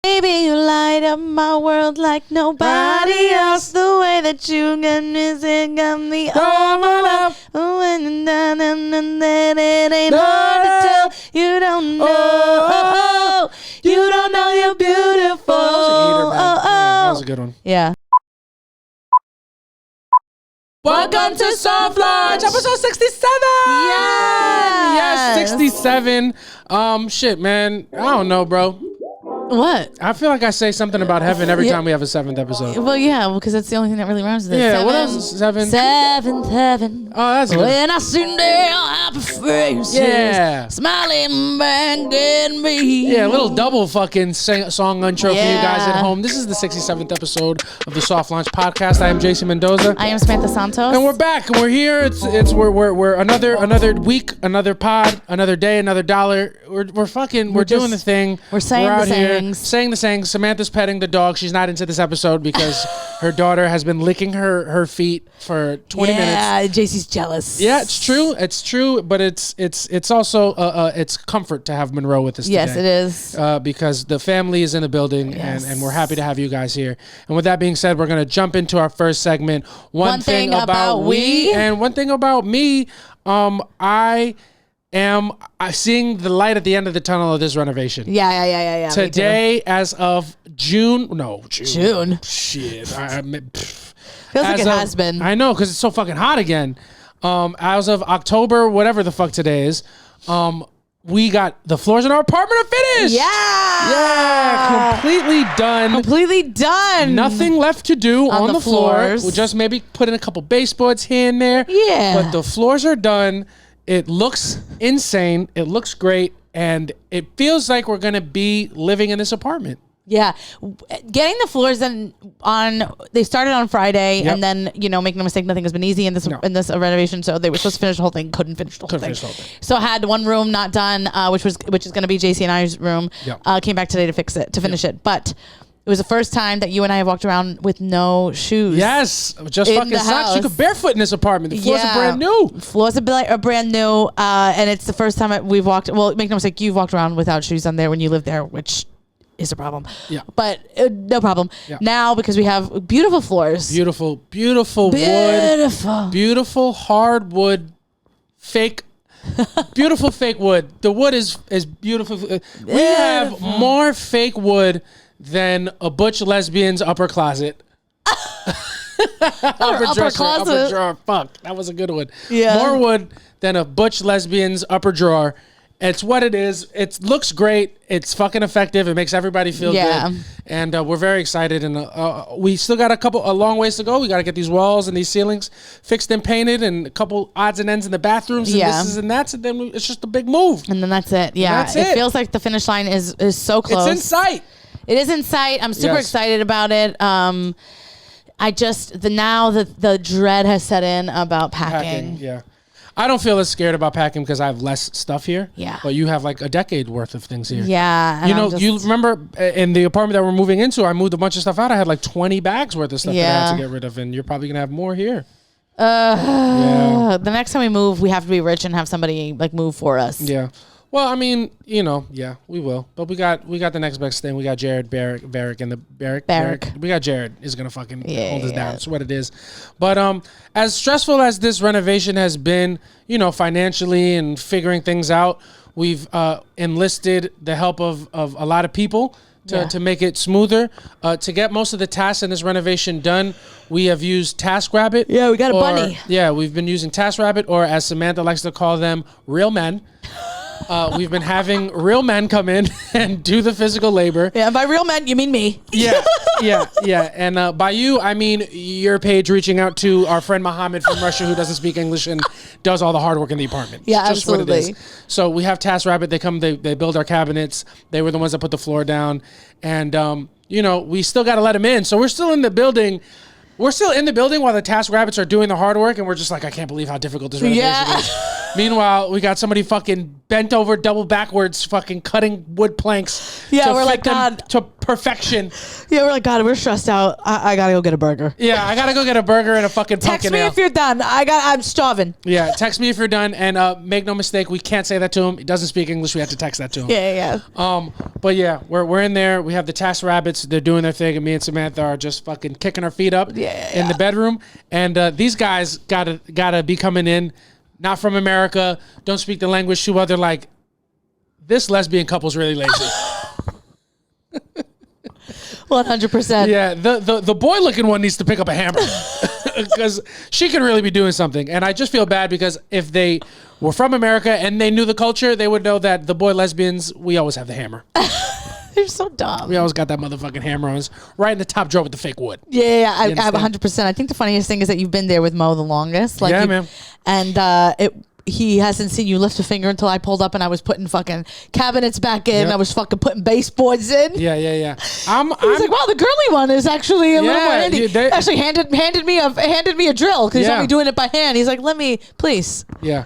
Baby, you light up my world like nobody else. The way that you got music got me overwhelmed. When it ain't hard to tell. You don't know. You don't know you're beautiful. That was a good one. Yeah. Welcome to Soft Launch, episode 67. Yes, 67. Shit, man. I don't know, bro. What? I feel like I say something about heaven every time we have a 7th episode. Well, yeah, because that's the only thing that really rhymes with it. Yeah, what else? 7? Seventh heaven. Oh, that's good. When I see their happy faces, Yeah. smiling back at me. Yeah, a little double fucking song intro for you guys at home. This is the 67th episode of the Soft Launch podcast. I am Jason Mendoza. I am Samanthas Santos. And we're back and we're here. We're another week, another pod, another day, another dollar. We're doing the thing. We're saying out the here sayings. saying the sayings. Samantha's petting the dog. She's not into this episode because her daughter has been licking her feet for 20 minutes. Yeah, JC's jealous. Yeah, it's true, but it's also it's comfort to have Monroe with us today. Yes, it is. Because the family is in the building, and we're happy to have you guys here. And with that being said, we're going to jump into our first segment. One thing about we, and one thing about me, I am seeing the light at the end of the tunnel of this renovation. Yeah. Today, as of June. June. Shit. Feels like it has been. I know, because it's so fucking hot again. As of October, whatever the fuck today is, we got the floors in our apartment are finished. Yeah, completely done. Nothing left to do on the floor. We'll just maybe put in a couple baseboards here and there. Yeah. But the floors are done. It looks insane. It looks great. And it feels like we're going to be living in this apartment. Yeah. Getting the floors they started on Friday, and then, make no mistake, nothing has been easy in this renovation. So they were supposed to finish the whole thing, couldn't finish the whole thing. So had one room not done, which is going to be JC and I's room. Yep. Came back today to finish it. But it was the first time that you and I have walked around with no shoes. Yes, just fucking socks. You could barefoot in this apartment. The floors are brand new. Floors are brand new, and it's the first time we've walked. Well, make no mistake, you've walked around without shoes on there when you lived there, which is a problem. Yeah, but no problem now because we have beautiful floors. Beautiful wood. Beautiful hardwood. Beautiful fake wood. The wood is beautiful. We have more fake wood than a butch lesbian's upper closet. upper drawer. Fuck, that was a good one. Yeah. More wood than a butch lesbian's upper drawer. It's what it is. It looks great. It's fucking effective. It makes everybody feel good. And we're very excited. And we still got a long ways to go. We got to get these walls and these ceilings fixed and painted, and a couple odds and ends in the bathrooms. And this is and that's. And then it's just a big move. And then that's it. Yeah. It feels like the finish line is so close. It's in sight. It is in sight. I'm super excited about it. The dread has set in about packing. Yeah. I don't feel as scared about packing because I have less stuff here. Yeah. But you have like a decade worth of things here. Yeah. You remember in the apartment that we're moving into, I moved a bunch of stuff out. I had like 20 bags worth of stuff that I had to get rid of, and you're probably going to have more here. The next time we move, we have to be rich and have somebody like move for us. Yeah. Well, I mean, we will. But we got the next best thing. We got Jared Barrick and the Barrick. We got Jared is gonna fucking hold us down. That's what it is. But as stressful as this renovation has been, financially and figuring things out, we've enlisted the help of a lot of people to make it smoother. To get most of the tasks in this renovation done, we have used TaskRabbit. Yeah, we got a bunny. Yeah, we've been using TaskRabbit, or as Samantha likes to call them, real men. We've been having real men come in and do the physical labor. Yeah, by real men, you mean me. Yeah. And by you, I mean your page reaching out to our friend Mohammed from Russia who doesn't speak English and does all the hard work in the apartment. Yeah, just absolutely. What it is. So we have TaskRabbit. They come, they build our cabinets. They were the ones that put the floor down. And, we still got to let them in. So we're still in the building. We're still in the building while the TaskRabbits are doing the hard work. And we're just like, I can't believe how difficult this renovation is. Meanwhile, we got somebody fucking bent over, double backwards, fucking cutting wood planks. Yeah, we're like, God, to perfection. Yeah, we're like, God, we're stressed out. I gotta go get a burger. Yeah, I gotta go get a burger and a fucking pumpkin ale. Text me if you're done. I'm starving. Yeah, text me if you're done, and make no mistake, we can't say that to him. He doesn't speak English. We have to text that to him. Yeah. But yeah, we're in there. We have the task rabbits. They're doing their thing, and me and Samantha are just fucking kicking our feet up in the bedroom. And these guys gotta be coming in. Not from America, don't speak the language too well. They're like, this lesbian couple's really lazy. 100%. Yeah, the boy looking one needs to pick up a hammer because she could really be doing something. And I just feel bad because if they were from America and they knew the culture, they would know that the boy lesbians, we always have the hammer. They're so dumb. We always got that motherfucking hammer on us right in the top drawer with the fake wood. Yeah, I have 100%. I think the funniest thing is that you've been there with Mo the longest. Like, yeah, man. And he hasn't seen you lift a finger until I pulled up and I was putting fucking cabinets back in. Yep. I was fucking putting baseboards in. Yeah. I'm like, wow, the girly one is actually a little more handy. Actually handed me a drill because he's only doing it by hand. He's like, let me, please. Yeah.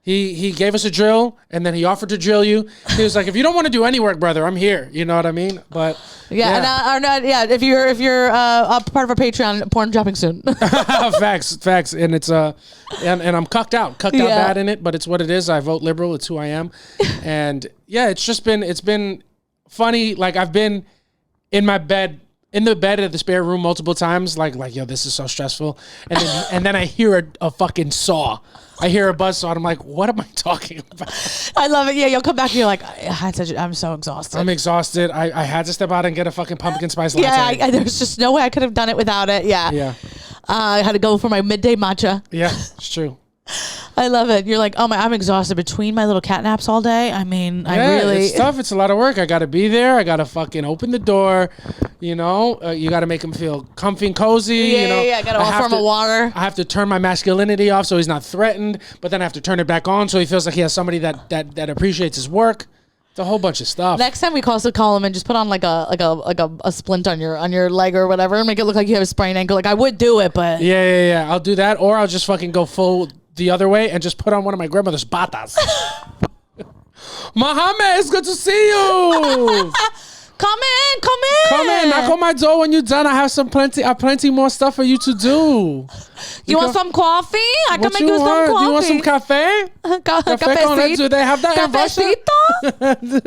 He gave us a drill, and then he offered to drill you. He was like, "If you don't want to do any work, brother, I'm here." You know what I mean? But if you're a part of our Patreon, porn dropping soon. Facts, and it's and I'm cucked out bad in it, but it's what it is. I vote liberal. It's who I am, and it's been funny. Like I've been in my bed. In the bed at the spare room multiple times, like yo, this is so stressful, and then I hear a fucking saw. I hear a buzzsaw, and I'm like, what am I talking about? I love it. Yeah, you'll come back and you're like, I'm so exhausted. I'm exhausted. I had to step out and get a fucking pumpkin spice latte. Yeah, there's just no way I could have done it without it. Yeah. I had to go for my midday matcha. Yeah, it's true. I love it. You're like, I'm exhausted between my little cat naps all day. I mean, it's tough. It's a lot of work. I got to be there. I got to fucking open the door. You know, you got to make him feel comfy and cozy. Yeah. I got to offer him a water. I have to turn my masculinity off so he's not threatened, but then I have to turn it back on so he feels like he has somebody that appreciates his work. It's a whole bunch of stuff. Next time we call him and just put on like a splint on your leg or whatever and make it look like you have a sprained ankle. Like I would do it, but yeah. I'll do that, or I'll just fucking go full the other way and just put on one of my grandmother's batas. Mohammed, it's good to see you. Come in. Knock on my door when you're done. I have plenty more stuff for you to do. You want some coffee? I can make you some coffee. Do you want some cafe? Cafecito? Do they have that in Russia?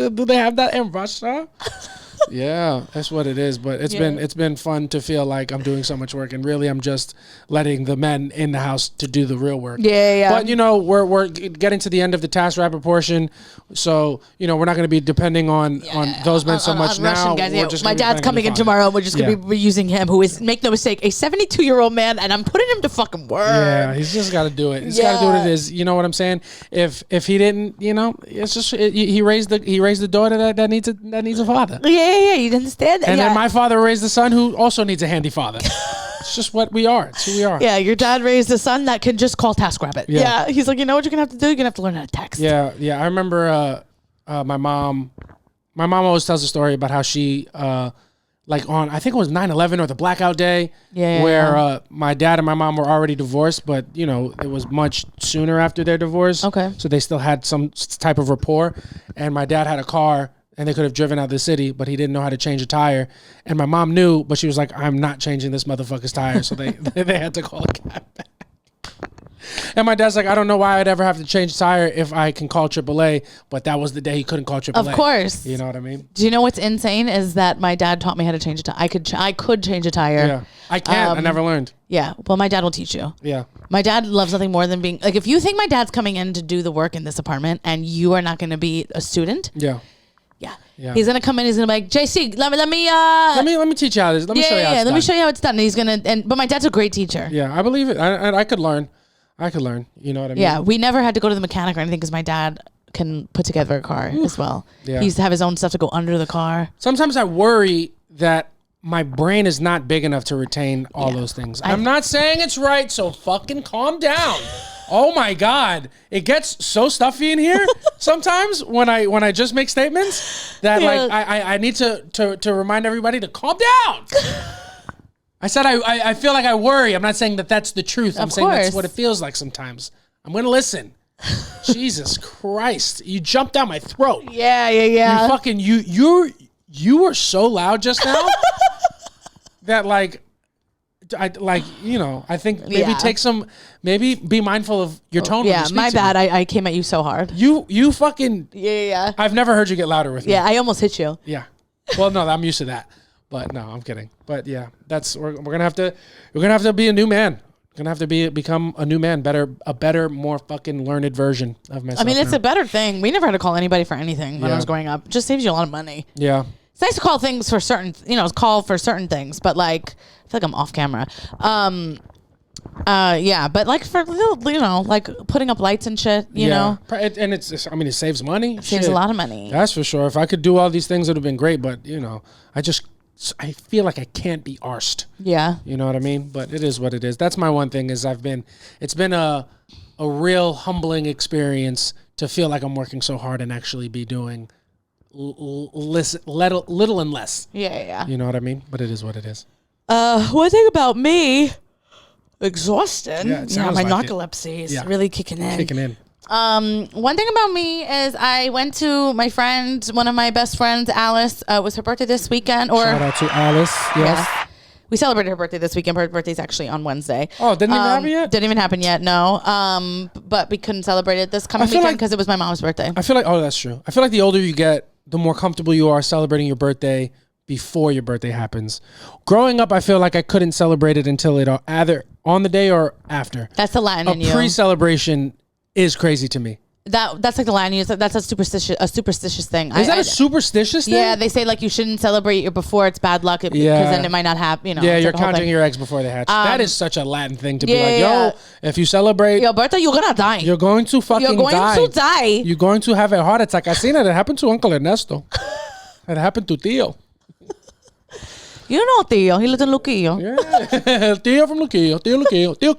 Do they have that in Russia? Yeah, that's what it is. But it's been fun to feel like I'm doing so much work, and really I'm just letting the men in the house to do the real work. Yeah. But we're getting to the end of the task rapid portion, so we're not going to be depending on those men so much now. Guys, my dad's coming in tomorrow. We're just going to be using him, who is, make no mistake, a 72-year-old man, and I'm putting him to fucking work. Yeah, he's just got to do it. He's got to do what it is. You know what I'm saying? If he didn't, it's just he raised the daughter that needs a father. Yeah, you understand? And then my father raised a son who also needs a handy father. It's just what we are. It's who we are. Yeah, your dad raised a son that can just call TaskRabbit. Yeah. He's like, you know what you're going to have to do? You're going to have to learn how to text. Yeah. I remember my mom always tells a story about how she, like on, I think it was 9/11 or the blackout day, where my dad and my mom were already divorced, but, it was much sooner after their divorce. Okay. So they still had some type of rapport. And my dad had a car, and they could have driven out of the city, but he didn't know how to change a tire. And my mom knew, but she was like, I'm not changing this motherfucker's tire. So they had to call a cab back. And my dad's like, I don't know why I'd ever have to change a tire if I can call AAA, but that was the day he couldn't call AAA. Of course. You know what I mean? Do you know what's insane is that my dad taught me how to change a tire. I could change a tire. Yeah. I can't. I never learned. Yeah. Well, my dad will teach you. Yeah. My dad loves nothing more than being, like, if you think my dad's coming in to do the work in this apartment and you are not going to be a student. Yeah. Yeah. He's gonna come in. He's gonna be like, JC, let me teach you how this. Let me show you how it's done. Let me show you how it's done. And he's gonna. But my dad's a great teacher. Yeah, I believe it. I could learn. You know what I mean? Yeah, we never had to go to the mechanic or anything because my dad can put together a car as well. Yeah. He used to have his own stuff to go under the car. Sometimes I worry that my brain is not big enough to retain all those things. I'm not saying it's right, so fucking calm down. Oh my God. It gets so stuffy in here sometimes when I just make statements that I need to remind everybody to calm down. I said I feel like I worry. I'm not saying that that's the truth. I'm saying that's what it feels like sometimes. I'm going to listen. Jesus Christ. You jumped down my throat. Yeah. You fucking, you were so loud just now that like, I think maybe be mindful of your tone. Yeah, my bad. I came at you so hard. You fucking. Yeah. I've never heard you get louder with me. Yeah, I almost hit you. Yeah. Well, no, I'm used to that. But no, I'm kidding. But yeah, we're gonna have to be a new man. We're gonna have to become a new man, a better, more fucking learned version of myself. I mean, it's a better thing. We never had to call anybody for anything when I was growing up. It just saves you a lot of money. Yeah. It's nice to call things for certain, call for certain things, but like, I feel like I'm off camera. Yeah, but like for like putting up lights and shit, you know. And it saves money. It saves a lot of money. That's for sure. If I could do all these things, it would have been great. But I feel like I can't be arsed. Yeah. You know what I mean? But it is what it is. That's my one thing is it's been a real humbling experience to feel like I'm working so hard and actually be doing little and less. Yeah. You know what I mean? But it is what it is. One thing about me, exhausted. Yeah, my narcolepsy is really kicking in. One thing about me is I went to my friend, one of my best friends, Alice. Was her birthday this weekend? Shout out to Alice. Yes. We celebrated her birthday this weekend. Her birthday's actually on Wednesday. Oh, didn't even happen yet? Didn't even happen yet, no. But we couldn't celebrate it this coming weekend because it was my mom's birthday. I feel like, that's true. I feel like the older you get, the more comfortable you are celebrating your birthday before your birthday happens. Growing up, I feel like I couldn't celebrate it until either on the day or after. That's the Latin in you. A pre-celebration is crazy to me. That's like the Latin. That's a superstitious thing. Is that a superstitious thing? Yeah, they say like you shouldn't celebrate it before it's bad luck because then it might not happen. Yeah, you're counting your eggs before they hatch. That is such a Latin thing to be like, if you celebrate your birthday, you're gonna die. You're going to fucking die. You're going to die. You're going to have a heart attack. I seen it. It happened to Uncle Ernesto. It happened to Tío. You know Tío. He lived in Luquillo. Yeah. Tío from Luquillo. Tío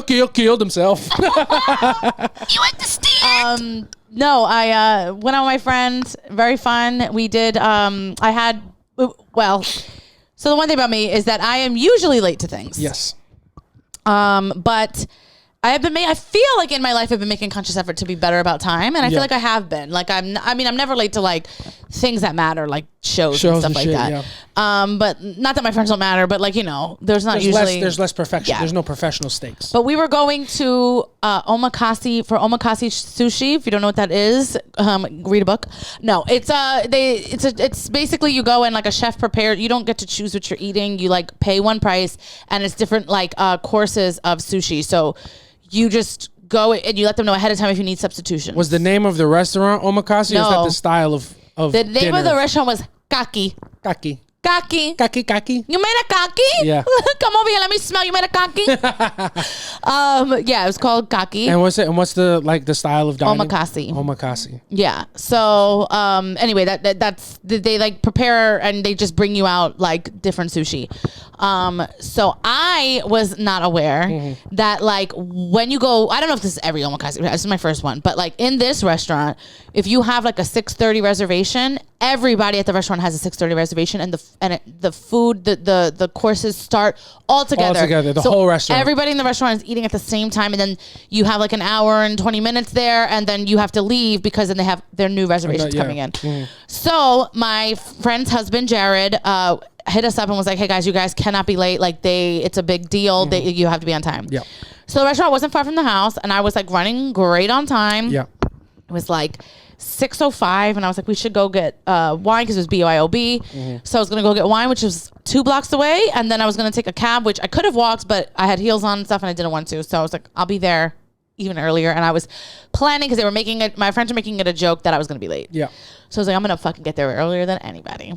Tío killed himself. You understand? No, I went out with my friends. Very fun. We did. So the one thing about me is that I am usually late to things. Yes. But I feel like in my life I've been making conscious effort to be better about time, and I feel like I have been. Like I'm never late to like things that matter, like shows and stuff like that. Yeah. But not that my friends don't matter, but like there's less perfection. Yeah. There's no professional stakes. But we were going to omakase sushi. If you don't know what that is, read a book. No, it's basically you go and like a chef prepared. You don't get to choose what you're eating. You like pay one price, and it's different like courses of sushi. So you just go and you let them know ahead of time if you need substitutions. Was the name of the restaurant omakase? No. Or is that the style of the name of the restaurant was Kaki. Kaki. Kaki. Kaki, kaki. You made a kaki? Yeah. Come over here. Let me smell. You made a kaki? Yeah, it was called kaki. And what's the style of dining? Omakase. Yeah. So, anyway, that's they like prepare and they just bring you out like different sushi. So I was not aware that like when you go, I don't know if this is every omakase. This is my first one, but like in this restaurant, if you have like a 6:30 reservation, everybody at the restaurant has a 6:30 reservation, and the food, the courses start all together. The whole restaurant. Everybody in the restaurant is eating at the same time, and then you have like an hour and 20 minutes there, and then you have to leave because then they have their new reservations coming in. So my friend's husband, Jared, hit us up and was like, hey guys, you guys cannot be late. Like it's a big deal. You have to be on time. Yeah. So the restaurant wasn't far from the house, and I was like running great on time. Yeah. It was like 6:05, and I was like, we should go get wine because it was BYOB. So I was gonna go get wine, which was 2 blocks away, and then I was gonna take a cab, which I could have walked, but I had heels on and stuff, and I didn't want to. So I was like, I'll be there even earlier, and I was planning because they were making it. My friends were making it a joke that I was gonna be late. Yeah. So I was like, I'm gonna fucking get there earlier than anybody.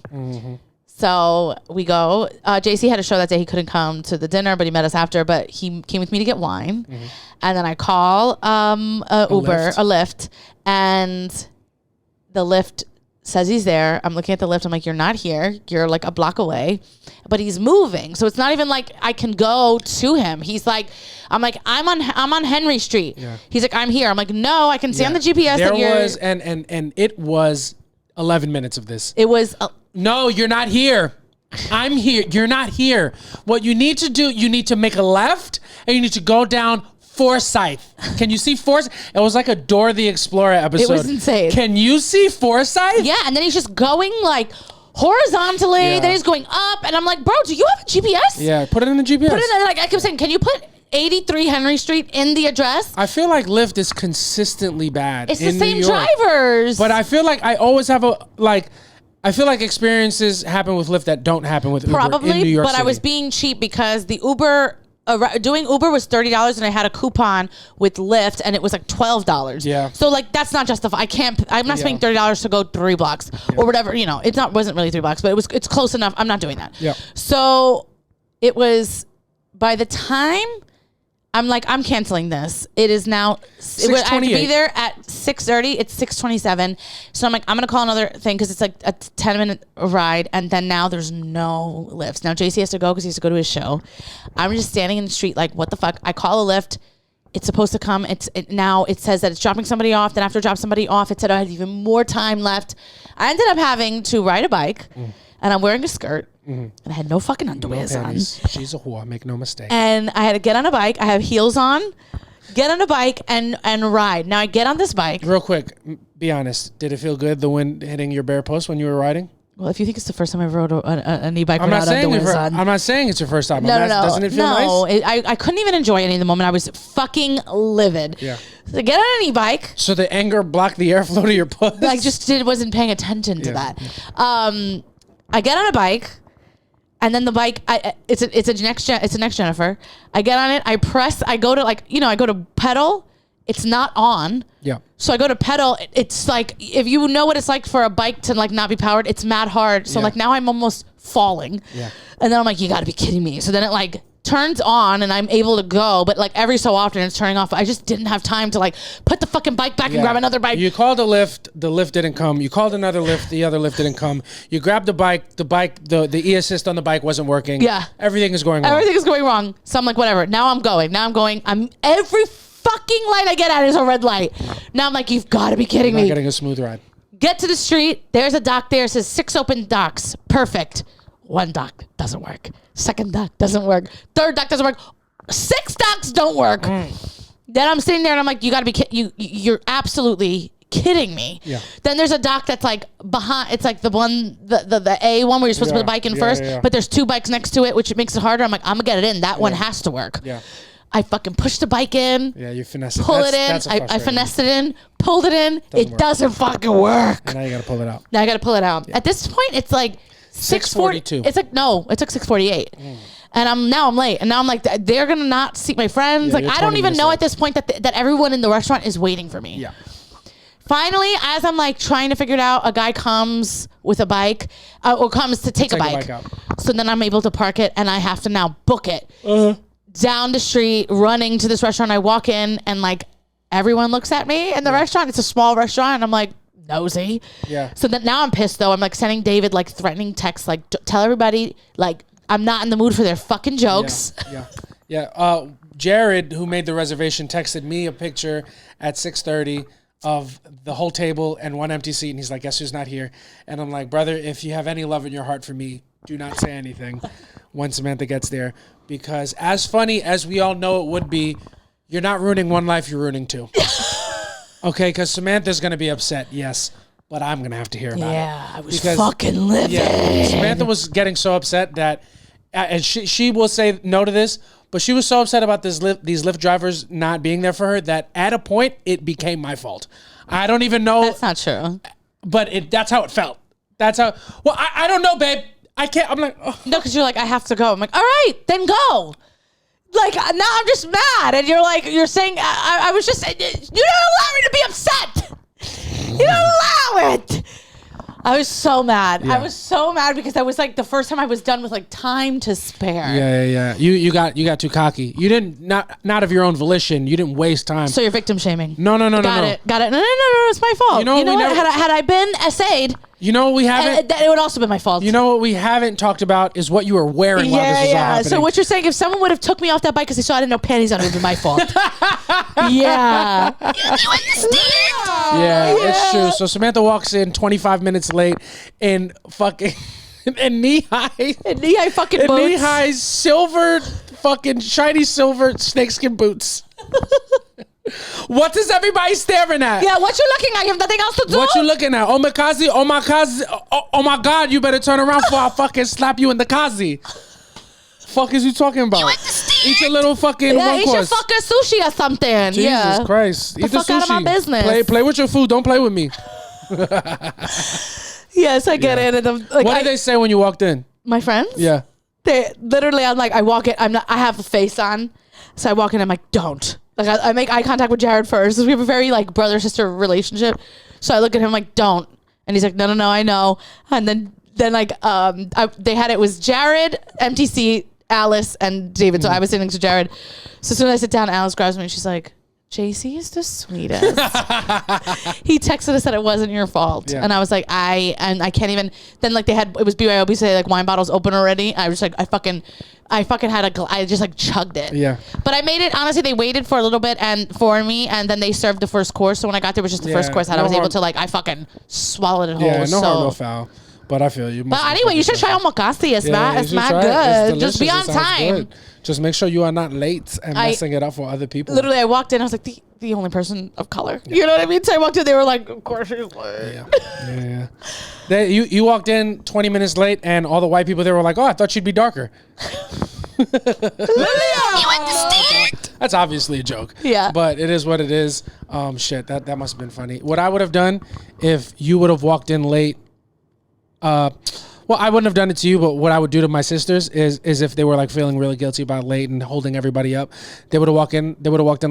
So we go. JC had a show that day. He couldn't come to the dinner, but he met us after. But he came with me to get wine. And then I call a Lyft. And the Lyft says he's there. I'm looking at the Lyft. I'm like, you're not here. You're like a block away. But he's moving. So it's not even like I can go to him. He's like, I'm like, I'm on Henry Street. Yeah. He's like, I'm here. I'm like, no, I can see on the GPS. There was, and it was 11 minutes of this. It was... No, you're not here. I'm here. You're not here. What you need to do, you need to make a left and you need to go down Forsyth. Can you see Forsyth? It was like a Dora the Explorer episode. It was insane. Can you see Forsyth? Yeah, and then he's just going like horizontally, then he's going up, and I'm like, bro, do you have a GPS? Yeah, put it in the GPS. Put it in, like I kept saying, can you put 83 Henry Street in the address? I feel like Lyft is consistently bad. It's the same drivers. But I feel like I always have I feel like experiences happen with Lyft that don't happen with Uber in New York City. I was being cheap because the Uber... doing Uber was $30 and I had a coupon with Lyft and it was like $12. Yeah. So like that's not justified. I'm not spending $30 to go 3 blocks or whatever. You know, wasn't really 3 blocks, but it's close enough. I'm not doing that. Yeah. So it was by the time I'm like, I'm canceling this. It is now. I have to be there at 6:30. It's 6:27. So I'm like, I'm gonna call another thing because it's like a 10-minute ride, and then now there's no lifts. Now JC has to go because he has to go to his show. I'm just standing in the street like, what the fuck? I call a Lyft. It's supposed to come. Now it says that it's dropping somebody off. Then after it drops somebody off, it said I had even more time left. I ended up having to ride a bike, and I'm wearing a skirt. And I had no fucking underwear on. She's a whore, make no mistake. And I had to get on a bike. I have heels on, get on a bike and ride. Now I get on this bike. Real quick, be honest. Did it feel good, the wind hitting your bare post when you were riding? Well, if you think it's the first time I rode an e-bike without underwear on. I'm not saying it's your first time. No. Doesn't it feel nice? No, I couldn't even enjoy any of the moment. I was fucking livid. Yeah. So get on an e-bike. So the anger blocked the airflow to your puss? I just wasn't paying attention to that. I get on a bike. And then the bike, it's a next Jennifer. I get on it. I press. I go to pedal. It's not on. Yeah. So I go to pedal. It's like, if you know what it's like for a bike to like not be powered, it's mad hard. So like now I'm almost falling. Yeah. And then I'm like, you got to be kidding me. So then it like turns on and I'm able to go, but like every so often it's turning off. I just didn't have time to like put the fucking bike back and grab another bike. You called a Lyft, the Lyft didn't come. You called another Lyft, the other Lyft didn't come. You grabbed the e-assist on the bike wasn't working. Yeah. Everything is going wrong. Everything is going wrong. So I'm like, whatever. Now I'm going. Every fucking light I get at is a red light. Now I'm like, you've got to be kidding me. Not getting a smooth ride. Get to the street. There's a dock there. It says 6 open docks. Perfect. 1 dock doesn't work. 2nd dock doesn't work. 3rd dock doesn't work. 6 docks don't work. Then I'm sitting there and I'm like, you got to be you're absolutely kidding me. Yeah. Then there's a dock that's like behind. It's like the one, the A one where you're supposed to put the bike in first, but there's 2 bikes next to it, which makes it harder. I'm like, I'm gonna get it in. That one has to work. Yeah. I fucking push the bike in. Yeah, you finesse it. Pull it in. I finessed it in. Pulled it in. It doesn't fucking work. And now you got to pull it out. Now I got to pull it out. Yeah. At this point, it's like 6:42. It's like, no, it's like 6:48. And I'm late. And now I'm like, they're going to not seat my friends. Like, I don't even know at this point that everyone in the restaurant is waiting for me. Yeah. Finally, as I'm like trying to figure it out, a guy comes with a bike or comes to take a bike. So then I'm able to park it and I have to now book it. Down the street, running to this restaurant. I walk in and like everyone looks at me in the restaurant. It's a small restaurant. And I'm like, nosy. Yeah. So then now I'm pissed though. I'm like sending David like threatening texts, like tell everybody like I'm not in the mood for their fucking jokes. Yeah. Jared, who made the reservation, texted me a picture at 6:30 of the whole table and 1 empty seat. And he's like, guess who's not here? And I'm like, brother, if you have any love in your heart for me, do not say anything when Samantha gets there. Because as funny as we all know it would be, you're not ruining 1 life, you're ruining 2. Okay, because Samantha's going to be upset, yes, but I'm going to have to hear about it. Yeah, I was fucking livid. Yeah, Samantha was getting so upset that, and she will say no to this, but she was so upset about these Lyft drivers not being there for her that at a point, it became my fault. I don't even know. That's not true. But that's how it felt. That's how, well, I don't know, babe. I can't, I'm like, oh. No, because you're like, I have to go. I'm like, all right, then go. Like, now I'm just mad. And you're like, you're saying, I was just, you don't allow me to be upset. You don't allow it. I was so mad. Yeah. I was so mad because I was like, the first time I was done with like time to spare. Yeah. You got too cocky. You didn't, not of your own volition. You didn't waste time. So you're victim shaming. No. Got it. No, it's my fault. You know what? Had I been essayed. You know what we haven't? It would also be my fault. You know what we haven't talked about is what you were wearing while this was all happening. So what you're saying, if someone would have took me off that bike because they saw I didn't know panties on, it would be my fault. Yeah. You understand? Yeah, it's true. So Samantha walks in 25 minutes late in fucking and knee-high. And knee-high fucking boots. And knee-high silver, fucking shiny silver snakeskin boots. What is everybody staring at? Yeah, what you looking at? You have nothing else to do? What you looking at? Oh my kazi, oh my kazi, oh my God, you better turn around before I fucking slap you in the kazi. Fuck is you talking about? You eat your little fucking one eat course. your fucking sushi or something. Jesus Christ. Eat the fuck out of my business. Play with your food. Don't play with me. Yes, I get it. And I'm, like, what did they say when you walked in? My friends? Yeah. They literally, I'm like, I walk in, I have a face on. So I walk in, I'm like, don't. Like I make eye contact with Jared first because we have a very like brother-sister relationship. So I look at him like, don't. And he's like, no, I know. And then like they had it was Jared, MTC, Alice, and David. So I was sitting next to Jared. So as soon as I sit down, Alice grabs me and she's like, JC is the sweetest. He texted us that it wasn't your fault. Yeah. And I was like, I can't even. Then like it was BYOB say like wine bottles open already. I was like, I fucking had I just like chugged it. Yeah. But I made it, honestly, they waited for a little bit for me and then they served the first course. So when I got there, it was just the first course that I was able to like, I fucking swallowed it whole. Yeah, no harm, no foul. But I feel you. But anyway, you should try omakase. It's not good. Just be on time. Good. Just make sure you are not late and messing it up for other people. Literally, I walked in. I was like, the only person of color. Yeah. You know what I mean? So I walked in. They were like, of course she's late. Yeah. You walked in 20 minutes late, and all the white people there were like, oh, I thought she'd be darker. That's obviously a joke. Yeah. But it is what it is. Shit, that must have been funny. What I would have done if you would have walked in late, well, I wouldn't have done it to you, but what I would do to my sisters is if they were like feeling really guilty about late and holding everybody up, they would have walked in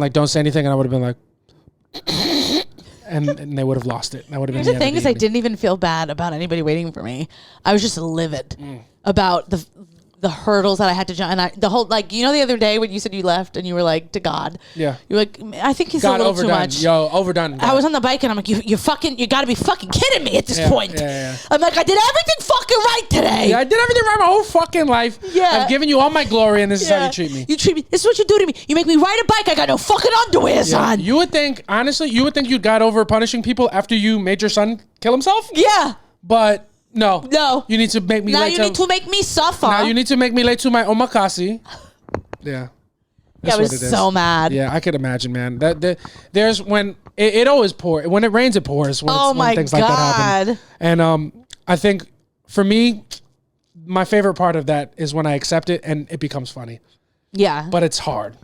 like, don't say anything, and I would have been like, and they would have lost it. That would have been. Here's the thing: is I didn't even feel bad about anybody waiting for me. I was just livid about the hurdles that I had to jump, and the whole like the other day when you said you left and you were like to God, yeah, you're like, I think he's God, a little overdone. Too much. Yo, overdone. God. I was on the bike and I'm like, you got to be fucking kidding me at this point. Yeah. I'm like, I did everything fucking right today. Yeah, I did everything right my whole fucking life. Yeah, I've given you all my glory, and this is how you treat me. You treat me. This is what you do to me. You make me ride a bike. I got no fucking underwear on. You would think, honestly, you got over punishing people after you made your son kill himself. Yeah, but. No. You need to make me late. Now you need to make me suffer. Now you need to make me late to my omakase. Yeah. I was so mad. Yeah, I could imagine, man. There's when it always pours. When it rains, it pours. When things like that happen. And I think for me, my favorite part of that is when I accept it and it becomes funny. Yeah. But it's hard.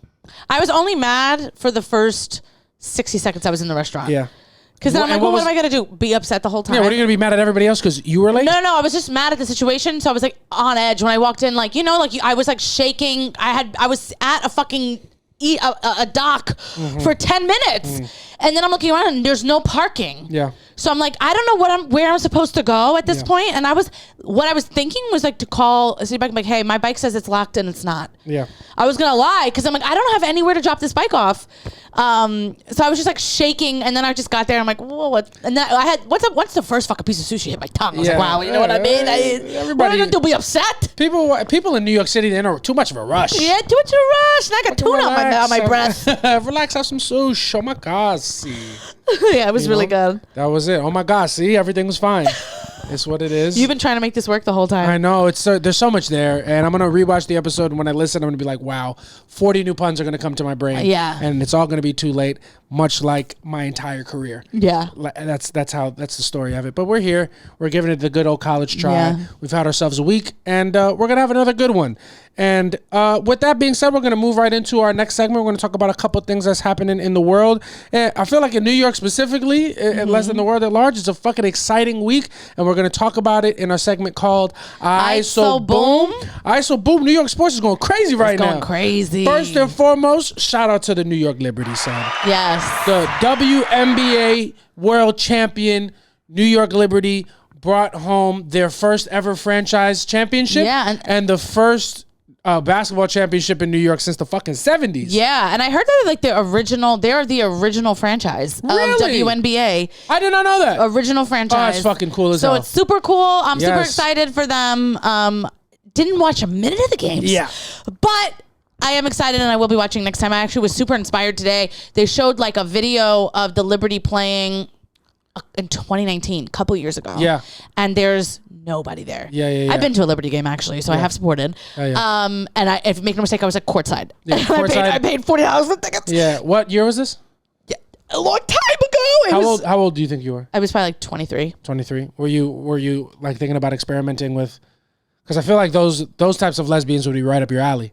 I was only mad for the first 60 seconds I was in the restaurant. Yeah. Because then I'm like, what am I going to do? Be upset the whole time? Yeah, what are you going to be mad at everybody else because you were late? No, I was just mad at the situation. So I was like on edge when I walked in. Like, I was like shaking. I was at a fucking a dock for 10 minutes. And then I'm looking around and there's no parking. Yeah. So I'm like, I don't know where I'm supposed to go at this point. And what I was thinking was like to call a city bike, like, hey, my bike says it's locked and it's not. Yeah. I was gonna lie because I'm like, I don't have anywhere to drop this bike off. So I was just like shaking, and then I just got there. And I'm like, whoa, what? And then I had what's the first fucking piece of sushi hit my tongue? I was like, wow, you know what I mean? What am I gonna do? Be upset? People in New York City, they're in too much of a rush. Yeah, too much of a rush. And I got tuna on my breath. Relax, have some sushi. Oh my God, yeah, it was really good. That was it. Oh my God, see, everything was fine. It's what it is. You've been trying to make this work the whole time. I know. There's so much there. And I'm going to rewatch the episode. And when I listen, I'm going to be like, wow, 40 new puns are going to come to my brain. Yeah. And it's all going to be too late, much like my entire career. Yeah. That's the story of it. But we're here. We're giving it the good old college try. Yeah. We've had ourselves a week. And we're going to have another good one. And with that being said, we're going to move right into our next segment. We're going to talk about a couple of things that's happening in the world. And I feel like in New York specifically, less than the world at large, it's a fucking exciting week. And we're going to talk about it in our segment called Aight So Boom. Aight So Boom. New York sports is going crazy right now. It's going crazy. First and foremost, shout out to the New York Liberty, son. Yes. The WNBA world champion, New York Liberty, brought home their first ever franchise championship. Yeah. And the first basketball championship in New York since the fucking 70s. Yeah, and I heard that they're the original franchise of WNBA. I did not know that. Original franchise. Oh, it's fucking cool as hell. So it's super cool. I'm super excited for them. Didn't watch a minute of the games. Yeah. But I am excited and I will be watching next time. I actually was super inspired today. They showed like a video of the Liberty playing in 2019, a couple years ago. Yeah. And there's nobody there. Yeah. I've been to a Liberty game actually, so I have supported. And if you make no mistake, I was like courtside. Yeah, courtside. I paid $40 for tickets. Yeah. What year was this? Yeah, a long time ago. How old do you think you were? I was probably like 23. 23. Were you like thinking about experimenting with? Because I feel like those types of lesbians would be right up your alley.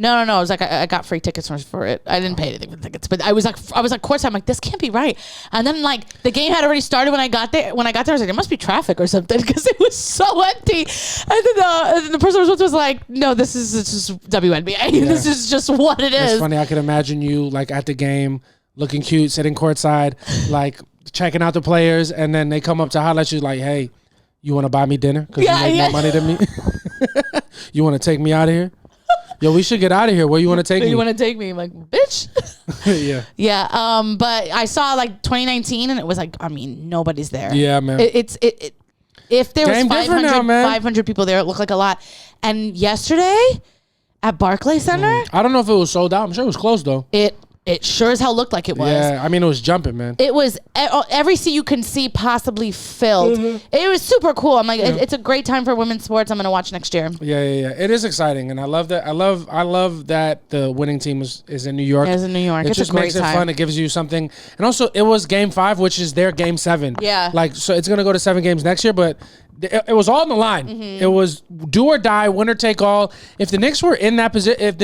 No. It was like I got free tickets for it. I didn't pay anything for tickets, but I was like courtside. I'm like, this can't be right. And then like the game had already started when I got there. I was like, there must be traffic or something because it was so empty. And then the person was like, no, this is just WNBA. Yeah. This is just what it is. It's funny. I could imagine you like at the game, looking cute, sitting courtside, like checking out the players, and then they come up to holler at you like, hey, you want to buy me dinner because you make more money than me? You want to take me out of here? Yo, we should get out of here. Where you want to take me? You want to take me? I'm like, bitch. Yeah. Yeah. But I saw like 2019 and it was like, I mean, nobody's there. Yeah, man. If there was 500 people there, it looked like a lot. And yesterday at Barclays Center. I don't know if it was sold out. I'm sure it was closed though. It sure as hell looked like it was. Yeah, I mean, it was jumping, man. It was every seat you can see possibly filled. Mm-hmm. It was super cool. I'm like, it's a great time for women's sports. I'm going to watch next year. Yeah. It is exciting, and I love that. I love that the winning team is in New York. It's in New York. It just makes it fun. It gives you something, and also it was Game 5, which is their Game 7. Yeah. Like, so it's going to go to 7 games next year, but it was all on the line. Mm-hmm. It was do or die, winner take all. If the Knicks were in that position,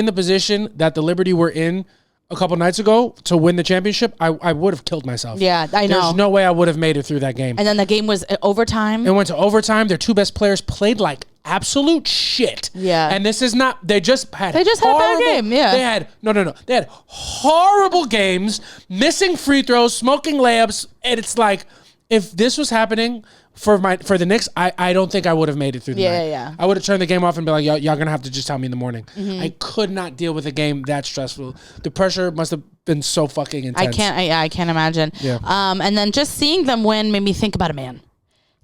the position that the Liberty were in a couple nights ago to win the championship, I would have killed myself. Yeah, I know. There's no way I would have made it through that game. And then the game was overtime. It went to overtime. Their two best players played like absolute shit. Yeah. And this is not, they just had a bad game. Yeah. They had, no. They had horrible games, missing free throws, smoking layups. And it's like, if this was happening for the Knicks, I don't think I would have made it through the night. Yeah. I would have turned the game off and be like, y'all going to have to just tell me in the morning. Mm-hmm. I could not deal with a game that stressful. The pressure must have been so fucking intense. I can't imagine. Yeah. And then just seeing them win made me think about a man.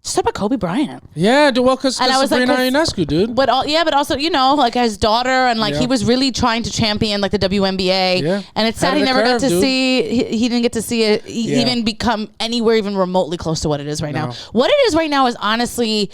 Just talk about Kobe Bryant. Yeah, well, because Sabrina Ionescu, dude. But also, like his daughter, and like he was really trying to champion like the WNBA. Yeah. And it's sad he never got to see. He didn't get to see it even become anywhere even remotely close to what it is right now. What it is right now is honestly,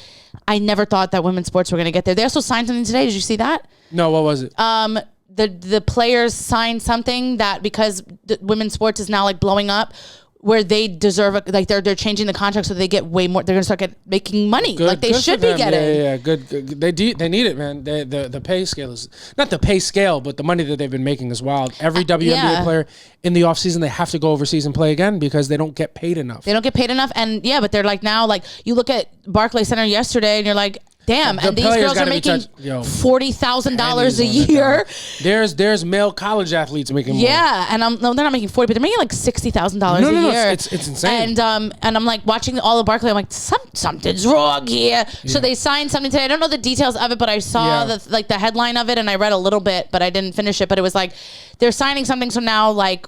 I never thought that women's sports were going to get there. They also signed something today. Did you see that? No, what was it? The players signed something that because the women's sports is now like blowing up, where they deserve like they're changing the contract so they get way more. They're gonna start making money like they should be getting. Yeah, good. They need it, man. The pay scale is not the pay scale, but the money that they've been making is wild. Every WNBA player in the offseason, they have to go overseas and play again because they don't get paid enough. And but they're like now, like you look at Barclays Center yesterday, and you're like, damn, and these girls are making $40,000 a year. There's male college athletes making more. Yeah, and they're not making 40, but they're making like $60,000 a year. It's insane. And I'm like watching all of Barclay. I'm like, something's wrong here. Yeah. So they signed something today. I don't know the details of it, but I saw the headline of it, and I read a little bit, but I didn't finish it. But it was like they're signing something, so now like.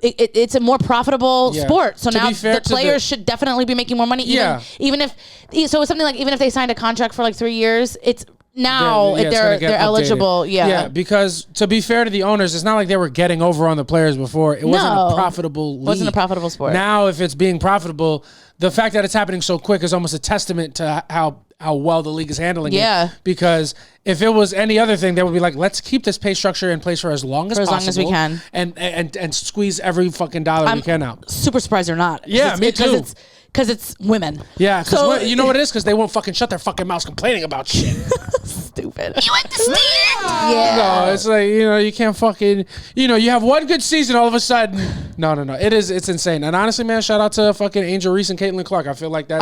It's a more profitable sport. So now the players should definitely be making more money. Even if it's something like even if they signed a contract for like 3 years, it's now they're eligible. Yeah, because to be fair to the owners, it's not like they were getting over on the players before. It wasn't a profitable league. It wasn't a profitable sport. Now, if it's being profitable, the fact that it's happening so quick is almost a testament to how well the league is handling it. Because if it was any other thing, they would be like, let's keep this pay structure in place for as long as possible. As long as we can. And squeeze every fucking dollar we can out. Super surprised they're not. Yeah, me too. Because it's women. Yeah, because you know what it is? Because they won't fucking shut their fucking mouths complaining about shit. Stupid. You understand? Yeah. No, it's like, you can't fucking, you have one good season, all of a sudden. No. It's insane. And honestly, man, shout out to fucking Angel Reese and Caitlin Clark. I feel like they're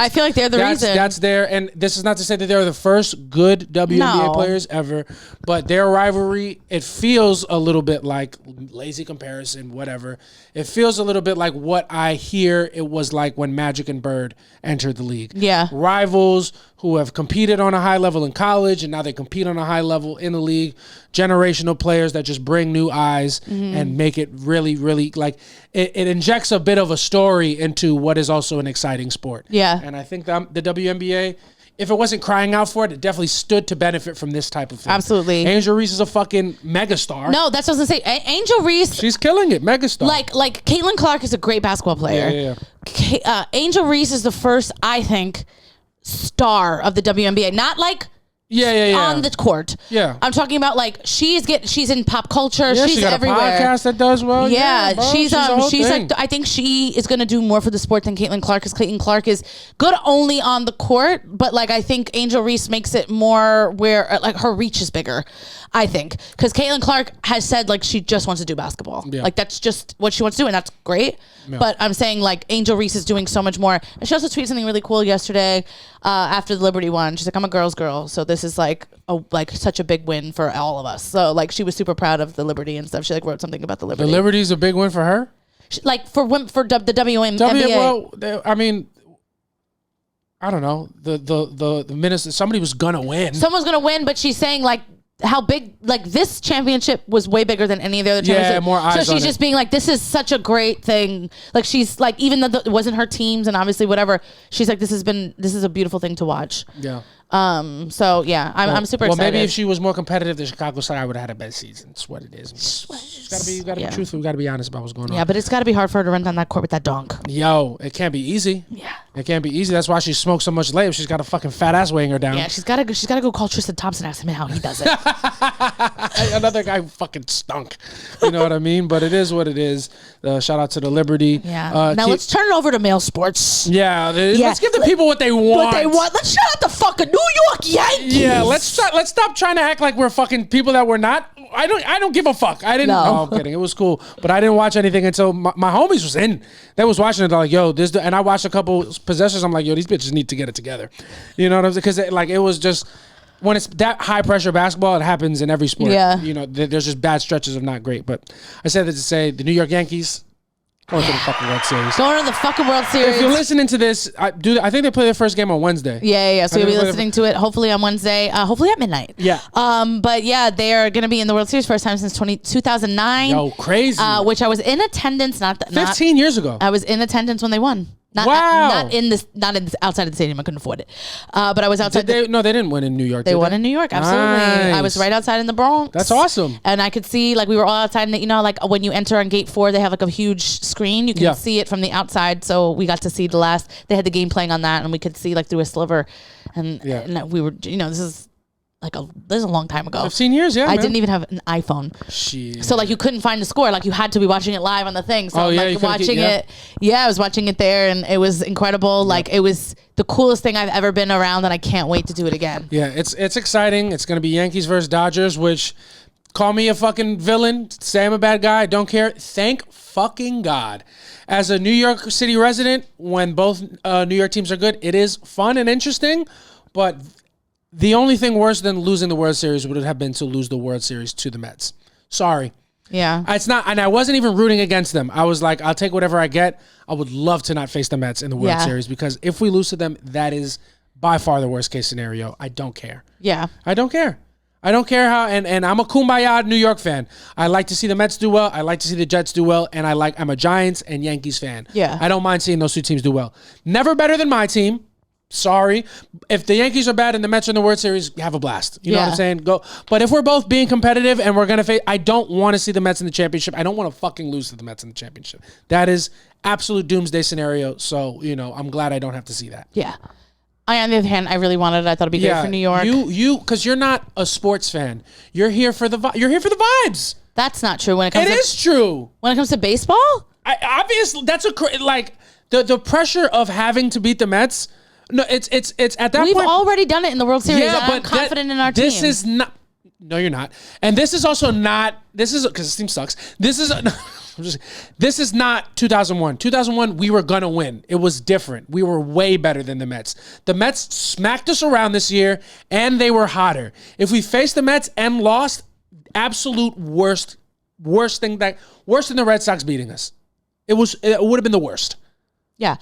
the reason. That's there. And this is not to say that they're the first good WNBA players ever, but their rivalry, it feels a little bit like lazy comparison, whatever. It feels a little bit like what I hear it was like when Magic and Bird entered the league. Yeah. Rivals who have competed on a high level in college and now they compete on a high level in the league. Generational players that just bring new eyes and make it really, really like it injects a bit of a story into what is also an exciting sport. Yeah. And I think the WNBA if it wasn't crying out for it, it definitely stood to benefit from this type of thing. Absolutely. Angel Reese is a fucking megastar. No, that's what I was gonna say. Angel Reese, she's killing it, megastar. Like Caitlin Clark is a great basketball player. Yeah. Angel Reese is the first, I think, star of the WNBA. Not like on the court. Yeah. I'm talking about like she's in pop culture. Yeah, she's got everywhere. A podcast that does well. Yeah, bro, she's like, I think she is gonna do more for the sport than Caitlin Clark, because Caitlin Clark is good only on the court, but like I think Angel Reese makes it more where like her reach is bigger. I think because Caitlin Clark has said like she just wants to do basketball. Yeah. Like that's just what she wants to do, and that's great. Yeah. But I'm saying like Angel Reese is doing so much more. And she also tweeted something really cool yesterday after the Liberty won. She's like, I'm a girl's girl, so this is like such a big win for all of us. So like she was super proud of the Liberty and stuff. She like wrote something about the Liberty. The Liberty's a big win for her. Like for the WNBA. Well, I mean, I don't know. The minister, somebody was gonna win. Someone's gonna win, but she's saying like how big, like this championship was way bigger than any of the other championships. Yeah, more eyes. So she's just being like, this is such a great thing. Like she's like, even though it wasn't her teams and obviously whatever, she's like, this is a beautiful thing to watch. Yeah. So yeah, I'm super excited. Well, maybe if she was more competitive, the Chicago Sky would have had a better season. It's what it is. You gotta be truthful. We gotta be honest about what's going on. Yeah, but it's gotta be hard for her to run down that court with that dunk. Yo, it can't be easy. Yeah, it can't be easy. That's why she smokes so much layup. She's got a fucking fat ass weighing her down. Yeah, she's gotta go call Tristan Thompson and ask him how he does it. Another guy fucking stunk. You know what I mean? But it is what it is. Shout out to the Liberty. Yeah. Now let's turn it over to male sports. Yeah. Let's give the people what they want. Let's shout out the fucking New York Yankees. Yeah, let's stop trying to act like we're fucking people that we're not. I don't give a fuck. I didn't. No, I'm kidding. It was cool, but I didn't watch anything until my homies was in. They was watching it. They're like, yo, and I watched a couple possessions. I'm like, yo, these bitches need to get it together. You know what I'm saying? Because it was just when it's that high pressure basketball, it happens in every sport. Yeah. You know, there's just bad stretches of not great. But I said that to say the New York Yankees. Going to the fucking World Series. Going to the fucking World Series. If you're listening to this, I think they play their first game on Wednesday. Yeah. So you'll be listening to it hopefully on Wednesday, hopefully at midnight. Yeah. But yeah, they are going to be in the World Series first time since 2009. Yo, crazy. Which I was in attendance. 15 years ago. I was in attendance when they won. Not in outside of the stadium. I couldn't afford it. But I was outside. They didn't win in New York. They won in New York. Absolutely. Nice. I was right outside in the Bronx. That's awesome. And I could see, like, we were all outside, and like when you enter on gate 4, they have like a huge screen. You can see it from the outside. So we got to see they had the game playing on that, and we could see like through a sliver. And we were, this is a long time ago. 15 years, yeah. I didn't even have an iPhone. Shit. So like you couldn't find the score. Like you had to be watching it live on the thing. So watching it. Yeah, I was watching it there, and it was incredible. Like it was the coolest thing I've ever been around, and I can't wait to do it again. Yeah, it's exciting. It's gonna be Yankees versus Dodgers, which call me a fucking villain, say I'm a bad guy, I don't care. Thank fucking God. As a New York City resident, when both New York teams are good, it is fun and interesting, but the only thing worse than losing the World Series would have been to lose the World Series to the Mets. Sorry. Yeah. It's not, and I wasn't even rooting against them. I was like, I'll take whatever I get. I would love to not face the Mets in the World Series, because if we lose to them, that is by far the worst case scenario. I don't care. Yeah. I don't care. I don't care how, and I'm a kumbaya New York fan. I like to see the Mets do well. I like to see the Jets do well, and I'm a Giants and Yankees fan. Yeah. I don't mind seeing those two teams do well. Never better than my team. Sorry. If the Yankees are bad and the Mets are in the World Series, have a blast. You know what I'm saying? Go. But if we're both being competitive and we're going to face, I don't want to see the Mets in the championship. I don't want to fucking lose to the Mets in the championship. That is absolute doomsday scenario. So, I'm glad I don't have to see that. Yeah. On the other hand, I really wanted it. I thought it'd be great for New York. Because you're not a sports fan. You're here for the vibes. That's not true when it comes It is true. When it comes to baseball? Obviously, that's the pressure of having to beat the Mets. No, it's at that point. We've already done it in the World Series. Yeah, but I'm confident in our team. This is not. No, you're not. And this is also not. This is because this team sucks. This is not 2001. 2001, we were gonna win. It was different. We were way better than the Mets. The Mets smacked us around this year, and they were hotter. If we faced the Mets and lost, absolute worst than the Red Sox beating us. It would have been the worst. Yeah,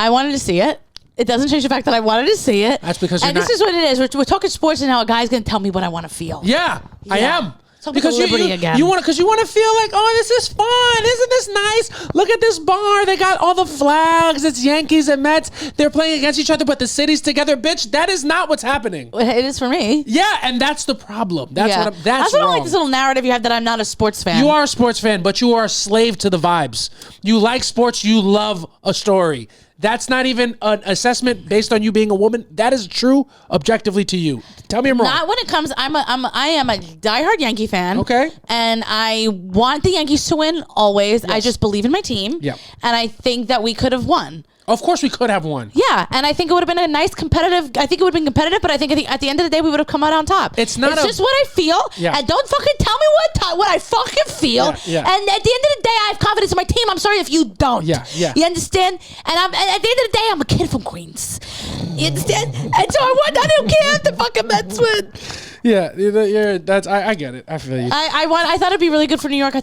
I wanted to see it. It doesn't change the fact that I wanted to see it. That's because this is what it is. We're talking sports, and now a guy's going to tell me what I want to feel. Yeah, I am. Because you want to feel like, oh, this is fun. Isn't this nice? Look at this bar. They got all the flags. It's Yankees and Mets. They're playing against each other, but the city's together. Bitch, that is not what's happening. It is for me. Yeah, and that's the problem. That's what I'm, that's I don't like this little narrative you have that I'm not a sports fan. You are a sports fan, but you are a slave to the vibes. You like sports. You love a story. That's not even an assessment based on you being a woman. That is true objectively to you. Tell me I'm wrong. Not when it comes. I am a diehard Yankee fan. Okay. And I want the Yankees to win always. Yes. I just believe in my team. Yeah. And I think that we could have won. Of course we could have won. Yeah, and I think it would have been a nice competitive. I think it would have been competitive, but I think at the end of the day we would have come out on top. It's just what I feel. Yeah. And don't fucking tell me what I fucking feel. Yeah. And at the end of the day, I have confidence in my team. I'm sorry if you don't. Yeah. You understand? And at the end of the day, I'm a kid from Queens. You understand? And so I don't care if the fucking Mets win. Yeah, I get it. I feel you. I thought it'd be really good for New York. I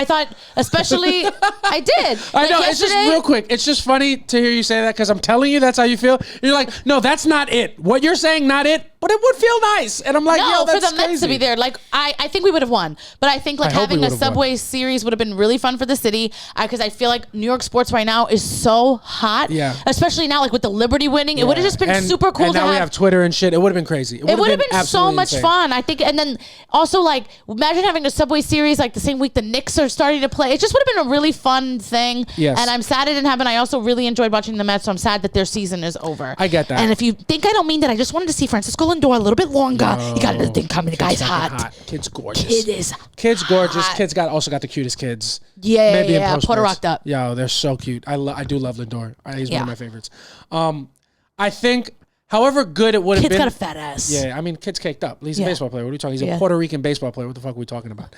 thought especially I did. I know. It's just real quick. It's just funny to hear you say that because I'm telling you that's how you feel. You're like, no, that's not it. What you're saying, not it. But it would feel nice. And I'm like, yo, that's for the Mets to be there. Like, I think we would have won. But I think having a Subway series would have been really fun for the city. Because I feel like New York sports right now is so hot. Yeah. Especially now, like with the Liberty winning. It would have just been super cool and now we have Twitter and shit. It would have been crazy. It would have been so much fun. I think. And then also, like, imagine having a Subway series like the same week the Knicks are starting to play. It just would have been a really fun thing. Yes. And I'm sad it didn't happen. I also really enjoyed watching the Mets. So I'm sad that their season is over. I get that. And if you think I don't mean that, I just wanted to see Francisco Lindor a little bit longer. No, you got another thing coming. The guy's hot. Kid's gorgeous. Kid's gorgeous. Kid's also got the cutest kids. Yeah. Puerto rocked up. Yo, they're so cute. I do love Lindor. He's one of my favorites. I think, however good it would have been. Kid's got a fat ass. Yeah, I mean, Kid's caked up. He's a baseball player. What are you talking? He's a Puerto Rican baseball player. What the fuck are we talking about?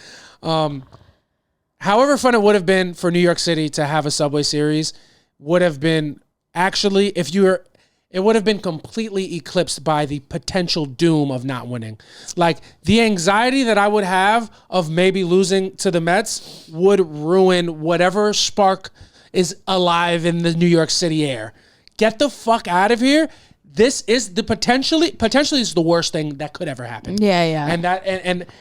However fun it would have been for New York City to have a Subway series would have been actually, it would have been completely eclipsed by the potential doom of not winning. Like, the anxiety that I would have of maybe losing to the Mets would ruin whatever spark is alive in the New York City air. Get the fuck out of here. This is the potentially is the worst thing that could ever happen. Yeah.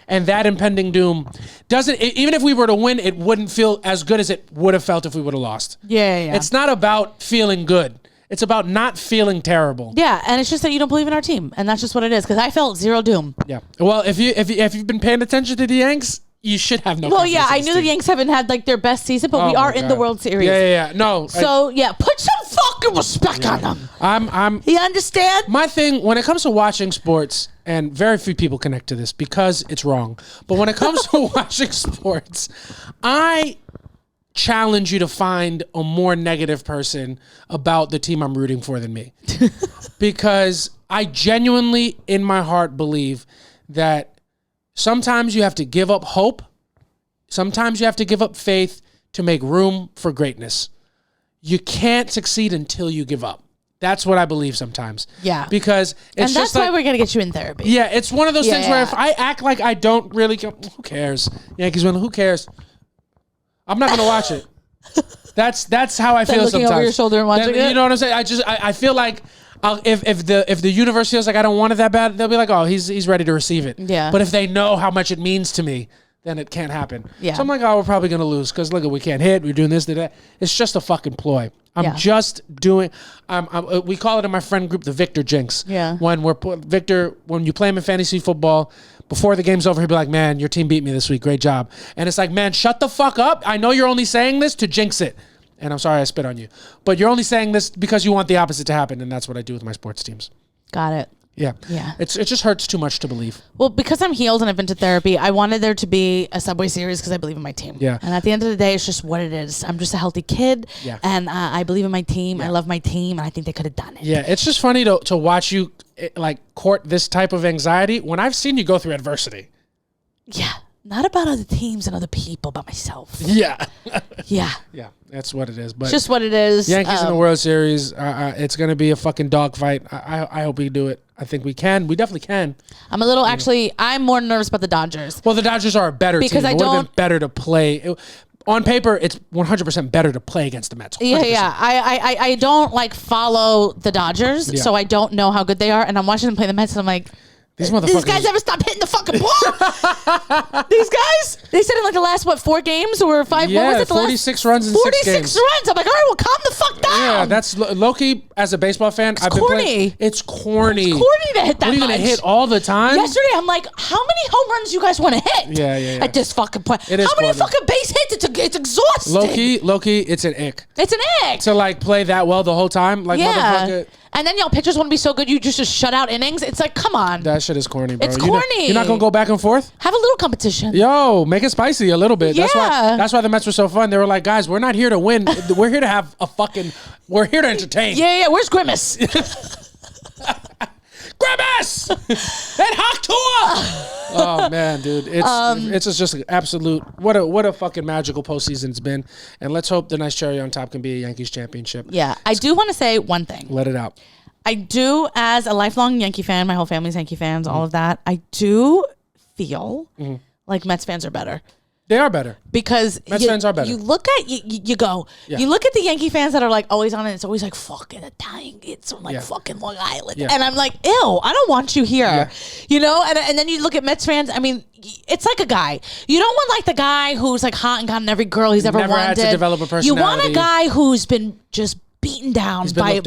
And that impending doom doesn't, even if we were to win, it wouldn't feel as good as it would have felt if we would have lost. Yeah. It's not about feeling good. It's about not feeling terrible. Yeah, and it's just that you don't believe in our team, and that's just what it is. Because I felt zero doom. Yeah. Well, if you've been paying attention to the Yanks, you should have no. Well, yeah, I knew the Yanks haven't had like their best season, but we are in the World Series. Yeah. No. So put some fucking respect on them. I'm. You understand? My thing when it comes to watching sports, and very few people connect to this because it's wrong. But when it comes to watching sports, I challenge you to find a more negative person about the team I'm rooting for than me. Because I genuinely, in my heart, believe that sometimes you have to give up hope. Sometimes you have to give up faith to make room for greatness. You can't succeed until you give up. That's what I believe sometimes. Yeah. Because it's and that's why we're going to get you in therapy. Yeah, it's one of those things where if I act like I don't really care, who cares? Yankees win, who cares? I'm not going to watch it. That's how I feel looking sometimes. Over your shoulder and watching it? You know what I'm saying? I feel like if the universe feels like I don't want it that bad, they'll be like, oh, he's ready to receive it. Yeah. But if they know how much it means to me, then it can't happen. Yeah. So I'm like, oh, we're probably going to lose because look, we can't hit. We're doing this, that. It's just a fucking ploy. I'm just doing. We call it in my friend group the Victor jinx. Yeah. When you play him in fantasy football, before the game's over, he'll be like, man, your team beat me this week. Great job. And it's like, man, shut the fuck up. I know you're only saying this to jinx it. And I'm sorry I spit on you. But you're only saying this because you want the opposite to happen. And that's what I do with my sports teams. Got it. Yeah. Yeah. It just hurts too much to believe. Well, because I'm healed and I've been to therapy, I wanted there to be a Subway series because I believe in my team. Yeah. And at the end of the day, it's just what it is. I'm just a healthy kid. Yeah. And I believe in my team. Yeah. I love my team. And I think they could have done it. Yeah. It's just funny to watch you like court this type of anxiety when I've seen you go through adversity. Yeah. Not about other teams and other people, about myself. Yeah. Yeah. Yeah. That's what it is. But it's just what it is. Yankees in the World Series. It's going to be a fucking dogfight. I hope we do it. I think we can. We definitely can. I'm a little, I'm more nervous about the Dodgers. Well, the Dodgers are a better team. It would have been better to play. On paper, it's 100% better to play against the Mets. 100%. Yeah. I don't follow the Dodgers, so I don't know how good they are. And I'm watching them play the Mets, and I'm like, These motherfuckers. These guys ever stop hitting the fucking ball? These guys, they said in like the last 4 games or 5. Yeah, what was it? 46 runs in 6 games. 46 runs. I'm like, all right, well, calm the fuck down. Yeah, that's low-key, as a baseball fan. It's corny. It's corny. It's corny to hit that. What are you gonna hit all the time? Yesterday, I'm like, how many home runs do you guys want to hit? Yeah. At this fucking point, it is how many corny. fucking base hits? It's exhausting. Low-key, it's an ick. It's an ick to like play that well the whole time. Like motherfucker. And then y'all pitchers want to be so good, you just shut out innings. It's like, come on. That shit is corny, bro. It's corny. You're not gonna go back and forth? Have a little competition. Yo, make it spicy a little bit. Yeah. That's why the Mets were so fun. They were like, guys, we're not here to win. We're here to have a fucking. We're here to entertain. Yeah. Where's Grimace? Grimace and Haktua. Oh man, dude, it's just an absolute what a fucking magical postseason it's been, and let's hope the nice cherry on top can be a Yankees championship. Yeah, I do want to say one thing. Let it out. I do, as a lifelong Yankee fan, my whole family's Yankee fans, all of that. I do feel like Mets fans are better. They are better because Mets fans are better. You look at you go. Yeah. You look at the Yankee fans that are like always on it. It's always like fucking Italian. It's from like fucking Long Island, and I'm like, ew, I don't want you here. You know. And then you look at Mets fans. I mean, it's like a guy. You don't want like the guy who's like hot and gotten every girl he's ever wanted. Had to develop a personality. You want a guy who's been just beaten down by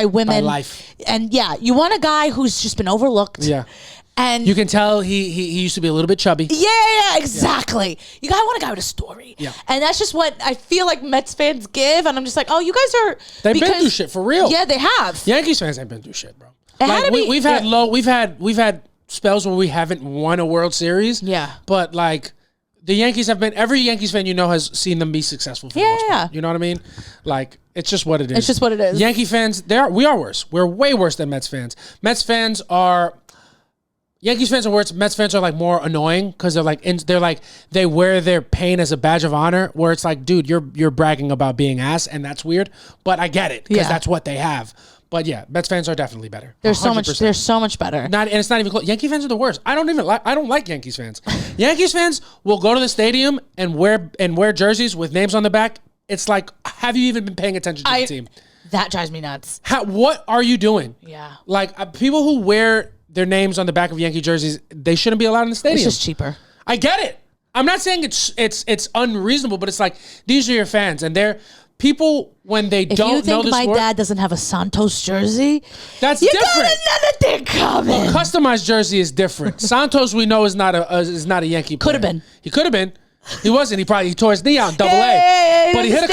women, by life, and you want a guy who's just been overlooked. Yeah. And you can tell he used to be a little bit chubby. Yeah, exactly. Yeah. You gotta want a guy with a story. Yeah. And that's just what I feel like Mets fans give. And I'm just like, oh, you guys are. They've been through shit for real. Yeah, they have. Yankees fans ain't been through shit, bro. We've had spells where we haven't won a World Series. Yeah. But like the Yankees have been. Every Yankees fan you know has seen them be successful for the most part. You know what I mean? Like it's just what it is. It's just what it is. Yankee fans, we are worse. We're way worse than Mets fans. Yankees fans are worse. Mets fans are like more annoying because they wear their pain as a badge of honor. Where it's like, dude, you're bragging about being ass, and that's weird. But I get it because that's what they have. But yeah, Mets fans are definitely better. They're so much better. And it's not even close. Yankee fans are the worst. I don't like Yankees fans. Yankees fans will go to the stadium and wear jerseys with names on the back. It's like, have you even been paying attention to the team? That drives me nuts. What are you doing? Yeah. Like people who wear their names on the back of Yankee jerseys, they shouldn't be allowed in the stadium. It's just cheaper. I get it. I'm not saying it's unreasonable, but it's like these are your fans, and they're people when they don't know the sport. If you think my dad doesn't have a Santos jersey, that's you different. got another thing coming. A customized jersey is different. Santos, we know, is not a Yankee player. Could have been. He could have been. He wasn't. He tore his knee out in Double A. But he hit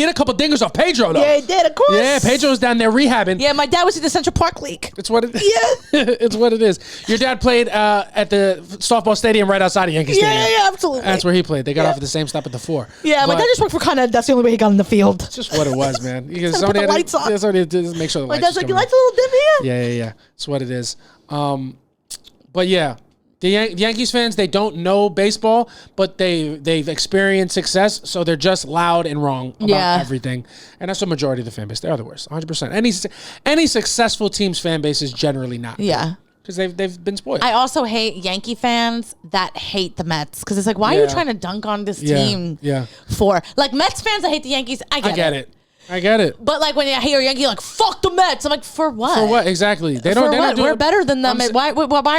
a couple dingers off Pedro though. Yeah, he did. Of course. Yeah, Pedro's down there rehabbing. Yeah, my dad was in the Central Park League. It's what it is. Yeah, it's what it is. Your dad played at the softball stadium right outside of Yankee Stadium. Yeah, absolutely. That's where he played. They got off at the same stop at the 4. Yeah, my dad just worked for Con Ed. That's the only way he got in the field. It's just what it was, man. Because somebody put the lights on. Somebody had to make sure the lights. My dad's like, your lights a little dim here. Yeah. It's what it is. But yeah. The Yankees fans, they don't know baseball, but they've experienced success, so they're just loud and wrong about everything. And that's the majority of the fan base. They are the worst, 100%. Any successful team's fan base is generally not. Yeah. Because they've been spoiled. I also hate Yankee fans that hate the Mets. Because it's like, why are you trying to dunk on this team for? Like, Mets fans that hate the Yankees, I get it. I get it. But like when I hear a Yankee like fuck the Mets, I'm like, for what? For what? Exactly. They don't. We're better than them. Why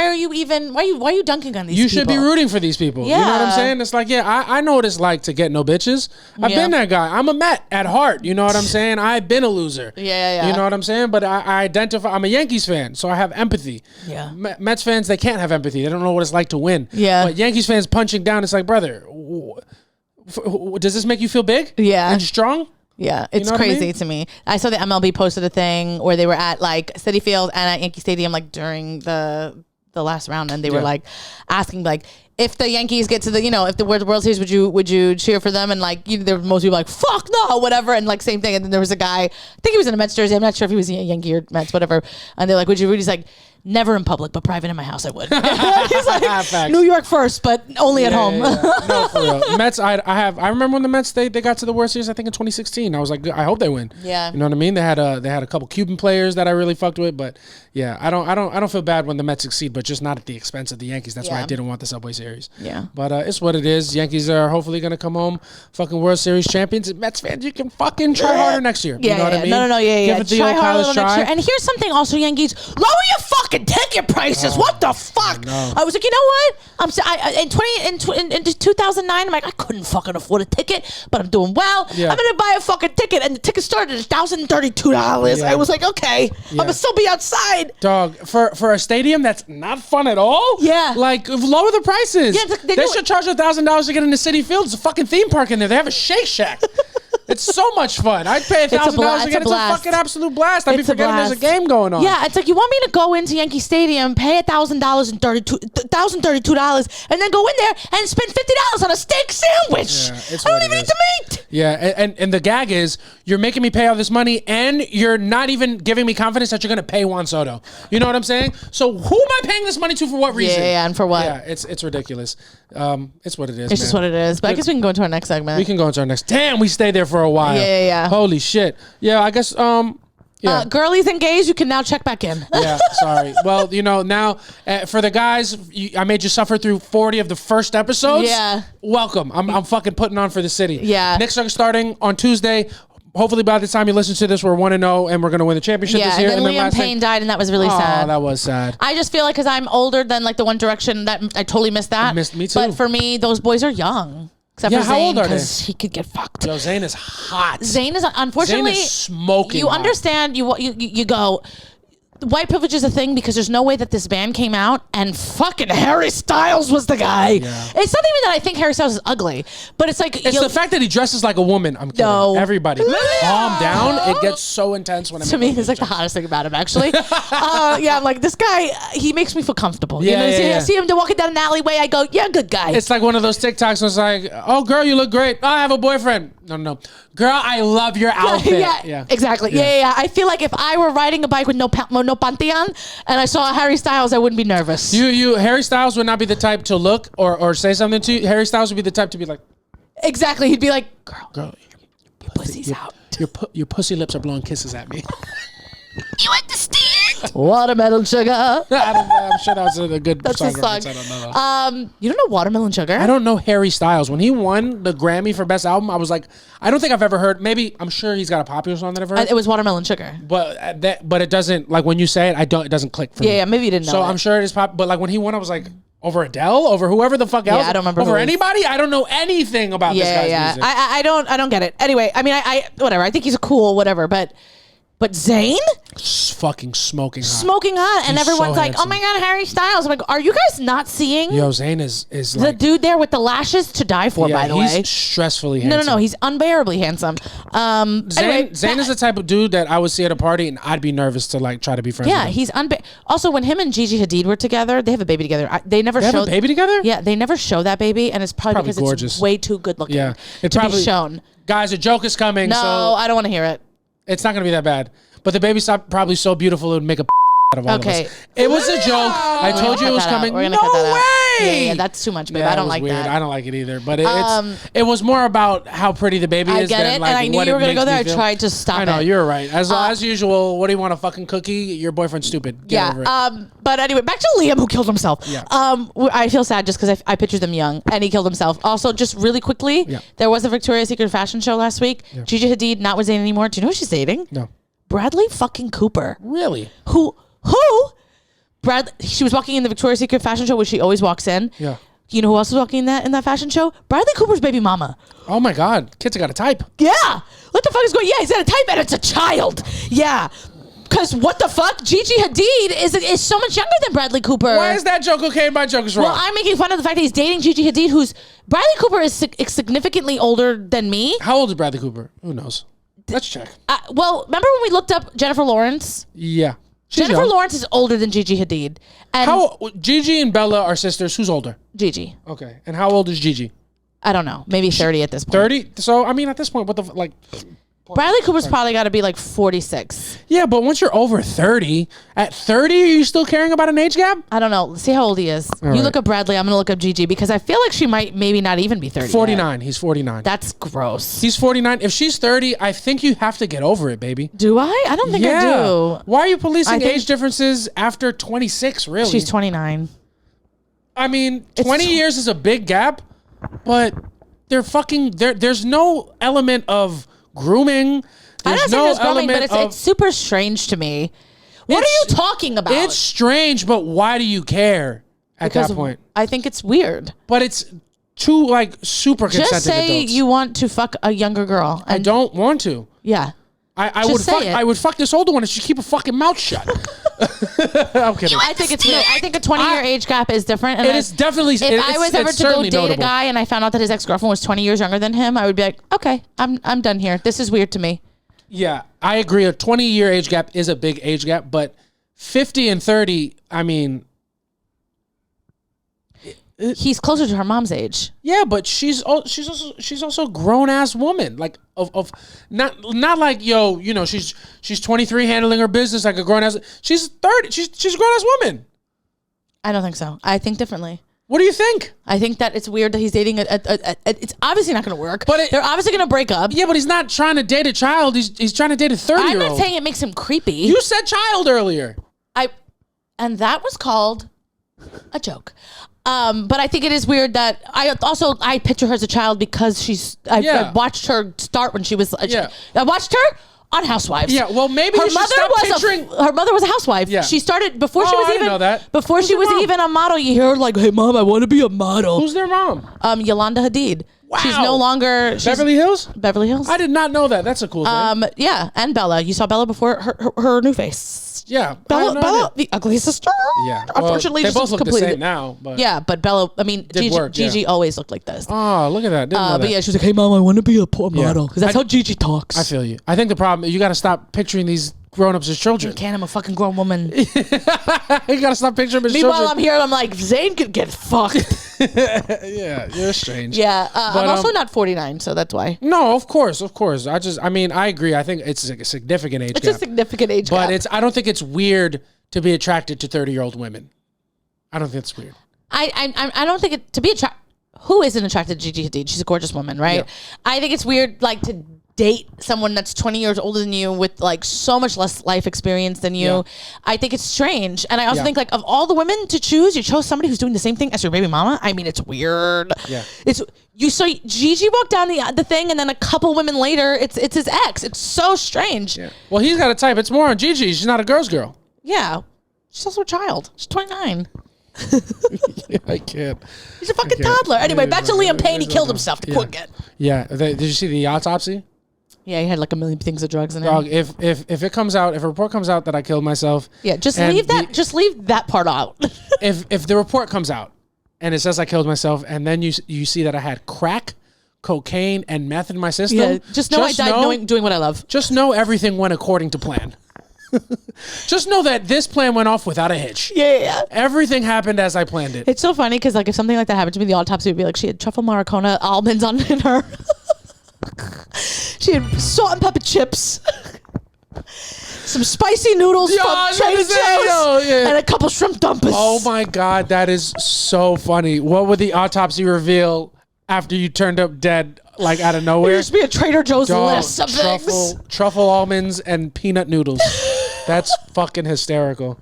are you even? Why are you dunking on these? You should be rooting for these people. Yeah. You know what I'm saying? It's like, I know what it's like to get no bitches. I've been that guy. I'm a Met at heart. You know what I'm saying? I've been a loser. Yeah. You know what I'm saying? But I identify. I'm a Yankees fan, so I have empathy. Yeah. Mets fans, they can't have empathy. They don't know what it's like to win. Yeah. But Yankees fans punching down, it's like, brother, does this make you feel big? Yeah. And strong? Yeah, it's crazy to me. I saw the MLB posted a thing where they were at like Citi Field and at Yankee Stadium like during the last round, and they were like asking like if the Yankees get to the if the World Series would you cheer for them, and like there were most people like fuck no whatever, and like same thing, and then there was a guy, I think he was in a Mets jersey, I'm not sure if he was a Yankee or Mets whatever, and they're like would you root? He's like never in public, but private in my house I would. He's like New York first, but only at home. No, for real. Mets, I remember when the Mets they got to the World Series, I think in 2016. I was like, I hope they win. Yeah. You know what I mean? They had a couple Cuban players that I really fucked with, but yeah, I don't feel bad when the Mets succeed, but just not at the expense of the Yankees. That's why I didn't want the Subway Series. Yeah. But it's what it is. Yankees are hopefully gonna come home fucking World Series champions. Mets fans, you can fucking try harder next year. Yeah, you know what I mean? No, Give it the old college try. And here's something also, Yankees, lower your fucking fucking ticket prices. What the fuck? I was like, you know what? In 2009, I'm like, I couldn't fucking afford a ticket, but I'm doing well. I'm gonna buy a fucking ticket, and the ticket started at $1,032. I was like, okay, I'm gonna still be outside. Dog, for a stadium that's not fun at all. Like lower the prices. They should charge $1,000 to get into Citi Field. It's a fucking theme park in there. They have a Shake Shack. It's so much fun. I'd pay $1,000 to get into a fucking absolute blast. I'd be forgetting there's a game going on. Yeah, it's like you want me to go into Yankee Stadium, pay $1,032, and then go in there and spend $50 on a steak sandwich. I don't even eat the meat. Yeah, and the gag is you're making me pay all this money, and you're not even giving me confidence that you're going to pay Juan Soto. You know what I'm saying? So who am I paying this money to for what reason? Yeah, and for what? Yeah, it's ridiculous. It's what it is. It's just what it is. But I guess we can go into our next segment. We can go into our next. Damn, we stayed there for a while. Yeah. Holy shit. Yeah, I guess. Girlies and gays, you can now check back in. Yeah, sorry. Well, now for the guys, I made you suffer through 40 of the first episodes. Yeah. Welcome. I'm fucking putting on for the city. Yeah. Knicks are starting on Tuesday. Hopefully by the time you listen to this, we're 1-0 and we're going to win the championship this year. And then Liam Payne died, and that was really sad. Oh, that was sad. I just feel like because I'm older than like the One Direction, that I totally missed that. Me too. But for me, those boys are young. Except for how Zayn, old are they? because he could get fucked. Yo, Zayn is hot. Zayn is unfortunately Zayn is smoking. You understand? You go. White privilege is a thing because there's no way that this band came out and fucking Harry Styles was the guy. Yeah. It's not even that I think Harry Styles is ugly, but it's like it's the fact that he dresses like a woman. I'm kidding. No. Everybody, calm down. It gets so intense when I'm to me. It's like the hottest thing about him, actually. I'm like, this guy. He makes me feel comfortable. I see him walking down an alleyway. I go, yeah, good guy. It's like one of those TikToks where it's like, oh, girl, you look great. Oh, I have a boyfriend. No. Girl, I love your outfit. Yeah, exactly. Yeah. I feel like if I were riding a bike with no panty on and I saw Harry Styles, I wouldn't be nervous. Harry Styles would not be the type to look or say something to you. Harry Styles would be the type to be like, exactly. He'd be like, girl, your pussy's out. Your pussy lips are blowing kisses at me. You understand? Watermelon Sugar. I'm sure that was a good That's song. His song. I don't know. You don't know Watermelon Sugar? I don't know Harry Styles. When he won the Grammy for Best Album, I was like, I don't think I've ever heard. Maybe I'm sure he's got a popular song that I've heard. It was Watermelon Sugar. But it doesn't, like when you say it, it doesn't click for me. Yeah, maybe you didn't know. So I'm sure it is pop. But like when he won, I was like, over Adele, over whoever the fuck else. Yeah, I don't remember. Over anybody, I don't know anything about this guy's music. I don't get it. Anyway, I mean, I whatever. I think he's a cool whatever, but Zayn? Fucking smoking hot. And everyone's like, oh my God, Harry Styles. I'm like, are you guys not seeing? Yo, Zayn is the like, dude there with the lashes to die for, by the way. He's stressfully handsome. No. He's unbearably handsome. Zayn is the type of dude that I would see at a party and I'd be nervous to like try to be friends with him. He's also, when him and Gigi Hadid were together, they have a baby together. They have a baby together? Yeah, they never show that baby, and it's probably because gorgeous. It's way too good looking to be shown. Guys, a joke is coming. No, so I don't want to hear it. It's not going to be that bad. But the baby's probably so beautiful it would make a out of all of us. It was a joke. I told you it was coming. We're gonna cut that out. Yeah, that's too much, babe. I don't like weird. that. I don't like it either. But it was more about how pretty the baby is. I get it, like, and I knew you were gonna go there. I tried to stop it. I know, you're right. As usual, what do you want, a fucking cookie? Your boyfriend's stupid. Get over it. But anyway, back to Liam, who killed himself. Yeah. I feel sad just because I pictured them young, and he killed himself. Also, just really quickly, there was a Victoria's Secret fashion show last week. Gigi Hadid not with Zayn anymore. Do you know who she's dating? No. Bradley fucking Cooper. Really? Who? She was walking in the Victoria's Secret fashion show, which she always walks in. Yeah. You know who else was walking in that fashion show? Bradley Cooper's baby mama. Oh my God. Kids have got a type. Yeah. What the fuck is going? Yeah, he's got a type and it's a child. Yeah. Because what the fuck? Gigi Hadid is so much younger than Bradley Cooper. Why is that joke okay and my joke is wrong? Well, I'm making fun of the fact that he's dating Gigi Hadid, who's... Bradley Cooper is significantly older than me. How old is Bradley Cooper? Who knows? Let's check. Well, remember when we looked up Jennifer Lawrence? Yeah. Jennifer Lawrence is older than Gigi Hadid. And Gigi and Bella are sisters. Who's older? Gigi. Okay. And how old is Gigi? I don't know. Maybe 30 at this point. 30? So, I mean, at this point, what the... like. Bradley Cooper's probably got to be like 46. Yeah, but once you're over 30, at 30, are you still caring about an age gap? I don't know. See how old he is. You look up Bradley. I'm going to look up Gigi because I feel like she might maybe not even be 30 49. yet. He's 49. That's gross. He's 49. If she's 30, I think you have to get over it, baby. Do I? I don't think I do. Why are you policing age differences after 26, really? She's 29. I mean, 20 years is a big gap, but there's no element of grooming. I don't think there's grooming, but it's super strange to me. What are you talking about? It's strange, but why do you care at that point? I think it's weird. But it's too like super consenting Just say adults. you want to fuck a younger girl. I don't want to. Yeah. I would fuck this older one and she'd keep her fucking mouth shut. I'm kidding. I think it's weird. I think a 20-year age gap is different. And it is definitely. If I was ever to go date notable. A guy and I found out that his ex-girlfriend was 20 years younger than him, I would be like, okay, I'm done here. This is weird to me. Yeah, I agree. A 20-year age gap is a big age gap, but 50 and 30, I mean. He's closer to her mom's age. Yeah, but she's also a grown ass woman. Like of not like she's 23 handling her business like a grown ass. She's 30. She's a grown ass woman. I don't think so. I think differently. What do you think? I think that it's weird that he's dating it's obviously not going to work. But they're obviously going to break up. Yeah, but he's not trying to date a child. He's trying to date a 30-year-old. I'm not saying it makes him creepy. You said child earlier. And that was called a joke. But I think it is weird that I picture her as a child because I watched her start when she was I watched her on Housewives. Yeah, well maybe her mother was a housewife. Yeah. She started before she was even know that. Before she was even a model. You hear her like, "Hey mom, I want to be a model." Who's their mom? Yolanda Hadid. Wow. She's no longer Beverly Hills? Beverly Hills. I did not know that. That's a cool thing. Yeah, and Bella. You saw Bella before her new face. Yeah, Bella, the ugly sister. Yeah, unfortunately, they both look the same now. But yeah, but Bella. I mean, Gigi always looked like this. Oh, look at that! But yeah, she was like, "Hey, mom, I want to be a model," because that's how Gigi talks. I feel you. I think the problem you got to stop picturing these grown-ups as children. You can't. I'm a fucking grown woman. You got to stop picturing them as children. Meanwhile, I'm here and I'm like, Zayn could get fucked. Yeah, you're strange. Yeah, I'm also not 49, so that's why. No, of course. I agree. I think it's a significant age gap. It's a significant age gap. But I don't think it's weird to be attracted to 30-year-old women. I don't think it's weird. I don't think it to be attracted. Who isn't attracted to Gigi Hadid? She's a gorgeous woman, right? Yeah. I think it's weird, like, to date someone that's 20 years older than you with like so much less life experience than you. Yeah. I think it's strange. And I also think like of all the women to choose, you chose somebody who's doing the same thing as your baby mama. I mean, it's weird. Yeah. You saw Gigi walk down the thing and then a couple women later, it's his ex. It's so strange. Yeah. Well, he's got a type. It's more on Gigi. She's not a girl's girl. Yeah. She's also a child. She's 29. Yeah, I can't. He's a fucking toddler. Anyway, back to Liam Payne. He killed himself to quit it. Yeah. Did you see the autopsy? Yeah, he had like a million things of drugs in him. Dog, if it comes out, if a report comes out that I killed myself, just leave that part out. if the report comes out and it says I killed myself, and then you see that I had crack, cocaine, and meth in my system, just know I died doing what I love. Just know everything went according to plan. Just know that this plan went off without a hitch. Yeah. Everything happened as I planned it. It's so funny because like if something like that happened to me, the autopsy would be like she had truffle maracona almonds in her. She had salt and pepper chips, some spicy noodles from Trader Joe's, and a couple shrimp dumplings. Oh my God, that is so funny. What would the autopsy reveal after you turned up dead, like out of nowhere? There used to be a Trader Joe's list of things. Truffle almonds and peanut noodles. That's fucking hysterical.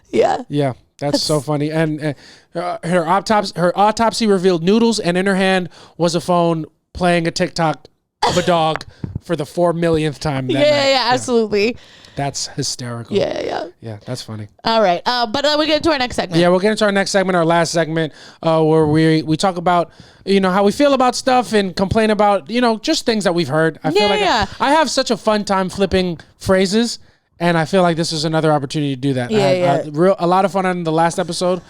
Yeah. Yeah. That's so funny. And her autopsy revealed noodles, and in her hand was a phone playing a TikTok of a dog for the 4 millionth time. Yeah, absolutely. That's hysterical. Yeah, that's funny. All right, but we'll get into our next segment. Yeah, we'll get into our next segment, our last segment, where we talk about how we feel about stuff and complain about just things that we've heard. I feel like I have such a fun time flipping phrases, and I feel like this is another opportunity to do that. A lot of fun on the last episode.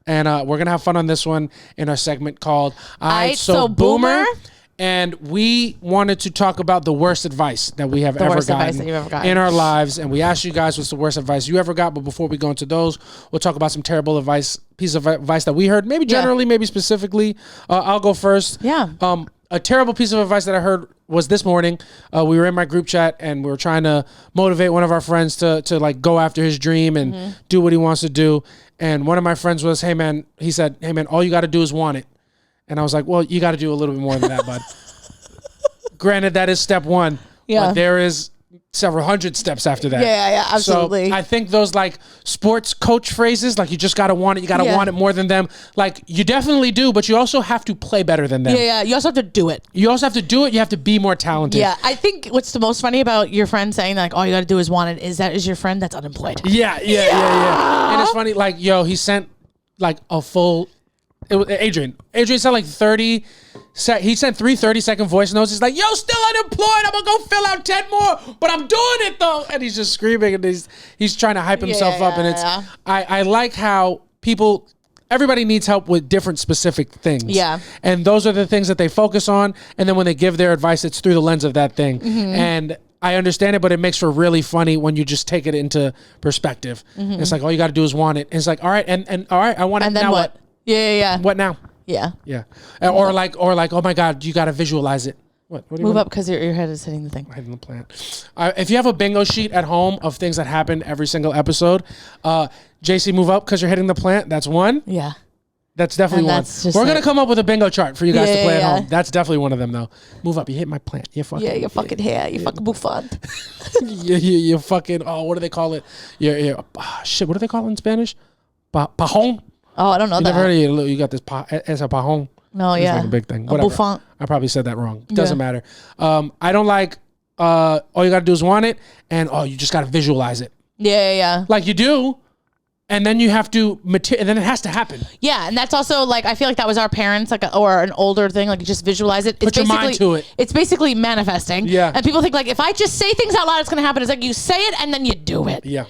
And we're going to have fun on this one in our segment called Aight, so Boomer. And we wanted to talk about the worst advice that we have ever gotten in our lives. And we asked you guys what's the worst advice you ever got. But before we go into those, we'll talk about some terrible piece of advice that we heard. Maybe generally, maybe specifically. I'll go first. Yeah. A terrible piece of advice that I heard was this morning. We were in my group chat and we were trying to motivate one of our friends to like go after his dream and do what he wants to do. And one of my friends was, he said, hey man, all you got to do is want it. And I was like, well, you got to do a little bit more than that, bud. Granted, that is step one. Yeah. But there is several hundred steps after that. Yeah, absolutely. So I think those like sports coach phrases, like you just gotta want it, you gotta want it more than them. Like you definitely do, but you also have to play better than them. Yeah. You also have to do it. You also have to do it. You have to be more talented. Yeah, I think what's the most funny about your friend saying that, like all you gotta do is want it is your friend that's unemployed. Yeah. And it's funny, like he sent like a full. It was Adrian sent like 30. He sent 3 30-second voice notes. He's like, yo, still unemployed. I'm going to go fill out 10 more, but I'm doing it though. And he's just screaming and he's trying to hype himself up. And I like how everybody needs help with different specific things. Yeah. And those are the things that they focus on. And then when they give their advice, it's through the lens of that thing. Mm-hmm. And I understand it, but it makes for really funny when you just take it into perspective. Mm-hmm. It's like, all you got to do is want it. And it's like, all right. And all right, I want it. And then now what? Yeah. What now? Yeah. Or like, oh my God, you got to visualize it. What do you move up because your head is hitting the thing. Hitting the plant. If you have a bingo sheet at home of things that happen every single episode, JC, move up because you're hitting the plant. That's one. Yeah. That's definitely one. We're going to come up with a bingo chart for you guys to play at home. That's definitely one of them, though. Move up. You hit my plant. You're fucking. Your fucking hair. You fucking buffon. You're fucking. Oh, what do they call it? Shit, what do they call it in Spanish? Pajon? Oh, I don't know that. Never heard of you. You got this as a pajon. No, it's like a big thing. Whatever. Buffon. I probably said that wrong. Doesn't matter. I don't like. All you got to do is want it, and you just got to visualize it. Yeah. Like you do. And then you have to, and then it has to happen. Yeah, and that's also like, I feel like that was our parents, like, or an older thing, like you just visualize it. Put your mind to it. It's basically manifesting. Yeah. And people think like, if I just say things out loud, it's going to happen. It's like you say it and then you do it. Yeah.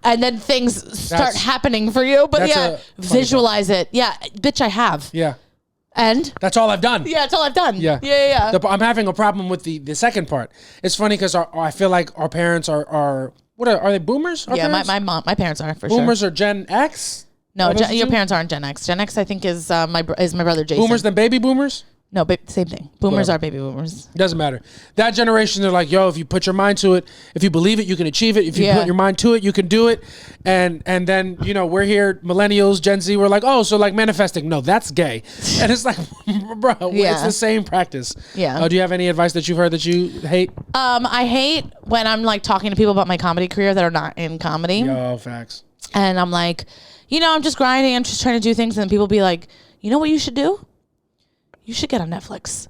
And then things start happening for you. But visualize it. Yeah, bitch, I have. Yeah. And? That's all I've done. Yeah, that's all I've done. Yeah. I'm having a problem with the second part. It's funny because I feel like our parents are they boomers? My parents are for sure. Boomers are Gen X? No, your parents aren't Gen X. Gen X, I think, is my brother Jason. Boomers than baby boomers? No, same thing. Boomers are baby boomers. Doesn't matter. That generation, they're like, yo, if you put your mind to it, if you believe it, you can achieve it. If you put your mind to it, you can do it. And then, we're here, millennials, Gen Z, we're like, oh, so like manifesting. No, that's gay. And it's like, bro, it's the same practice. Yeah. Do you have any advice that you've heard that you hate? I hate when I'm like talking to people about my comedy career that are not in comedy. Yo, facts. And I'm like, I'm just grinding. I'm just trying to do things. And then people be like, you know what you should do? You should get on Netflix.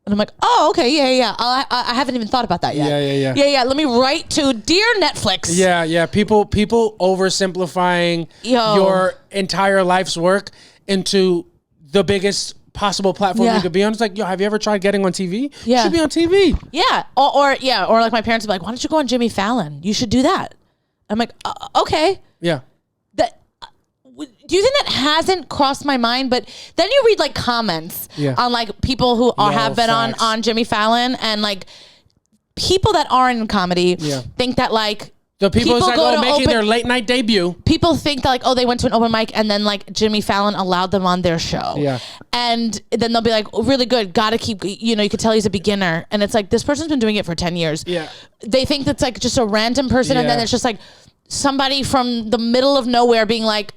And I'm like, oh, okay, yeah. I haven't even thought about that yet. Yeah. Let me write to Dear Netflix. Yeah. People oversimplifying your entire life's work into the biggest possible platform you could be on. It's like, yo, have you ever tried getting on TV? Yeah. You should be on TV. Yeah. Or like my parents would be like, why don't you go on Jimmy Fallon? You should do that. I'm like, okay. Yeah. Do you think that hasn't crossed my mind? But then you read like comments on like people who have been on Jimmy Fallon, and like people that aren't in comedy think that like the people like making their late night debut. People think that like they went to an open mic and then like Jimmy Fallon allowed them on their show. Yeah. And then they'll be like, really good, gotta keep, you could tell he's a beginner. And it's like, this person's been doing it for 10 years. Yeah. They think that's like just a random person, and then it's just like somebody from the middle of nowhere being like,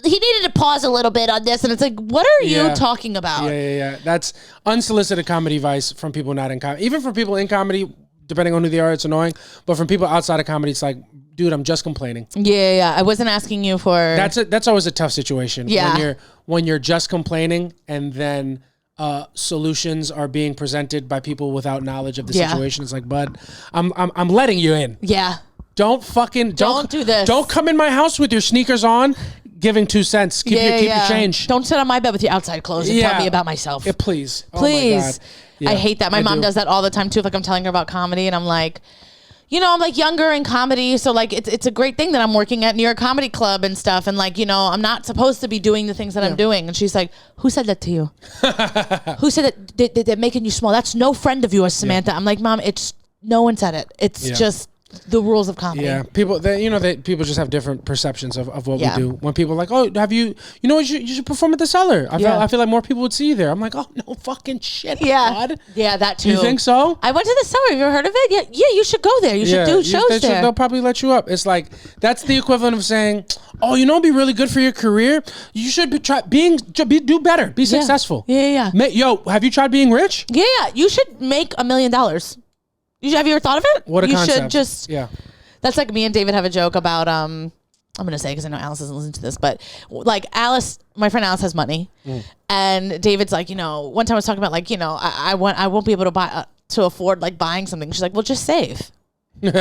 he needed to pause a little bit on this, and it's like, what are you talking about? Yeah. That's unsolicited comedy advice from people not in comedy. Even from people in comedy, depending on who they are, it's annoying. But from people outside of comedy, it's like, dude, I'm just complaining. Yeah. I wasn't asking you for. That's always a tough situation. Yeah. When you're just complaining, and then solutions are being presented by people without knowledge of the situation. It's like, bud, I'm letting you in. Yeah. Don't do this. Don't come in my house with your sneakers on, giving 2 cents. Keep your change. Don't sit on my bed with your outside clothes and tell me about myself. Yeah, please. Please. Oh my God. Yeah, I hate that. My mom does that all the time too. Like I'm telling her about comedy, and I'm like, I'm like younger in comedy, so like it's a great thing that I'm working at New York Comedy Club and stuff, and like I'm not supposed to be doing the things that I'm doing. And she's like, who said that to you? Who said that they're making you small? That's no friend of yours, Samantha. I'm like, Mom, no one said it. It's just the rules of comedy. Yeah, people people just have different perceptions of what we do. When people are like, oh, have you should perform at the Cellar. I feel like more people would see you there. I'm like, oh, no fucking shit. God. Yeah, that too. You think so? I went to the Cellar. Have you ever heard of it? Yeah, you should go there. You should do shows there. They'll probably let you up. It's like, that's the equivalent of saying, oh, it'd be really good for your career. You should do better. Be successful. Yeah. Yo, have you tried being rich? Yeah, you should make $1 million. Have you ever thought of it? What a concept. You should just... Yeah. That's like me and David have a joke about... I'm going to say because I know Alice doesn't listen to this, but like Alice, my friend Alice has money. And David's like, one time I was talking about like, I won't be able to buy... to afford like buying something. She's like, well, just save. And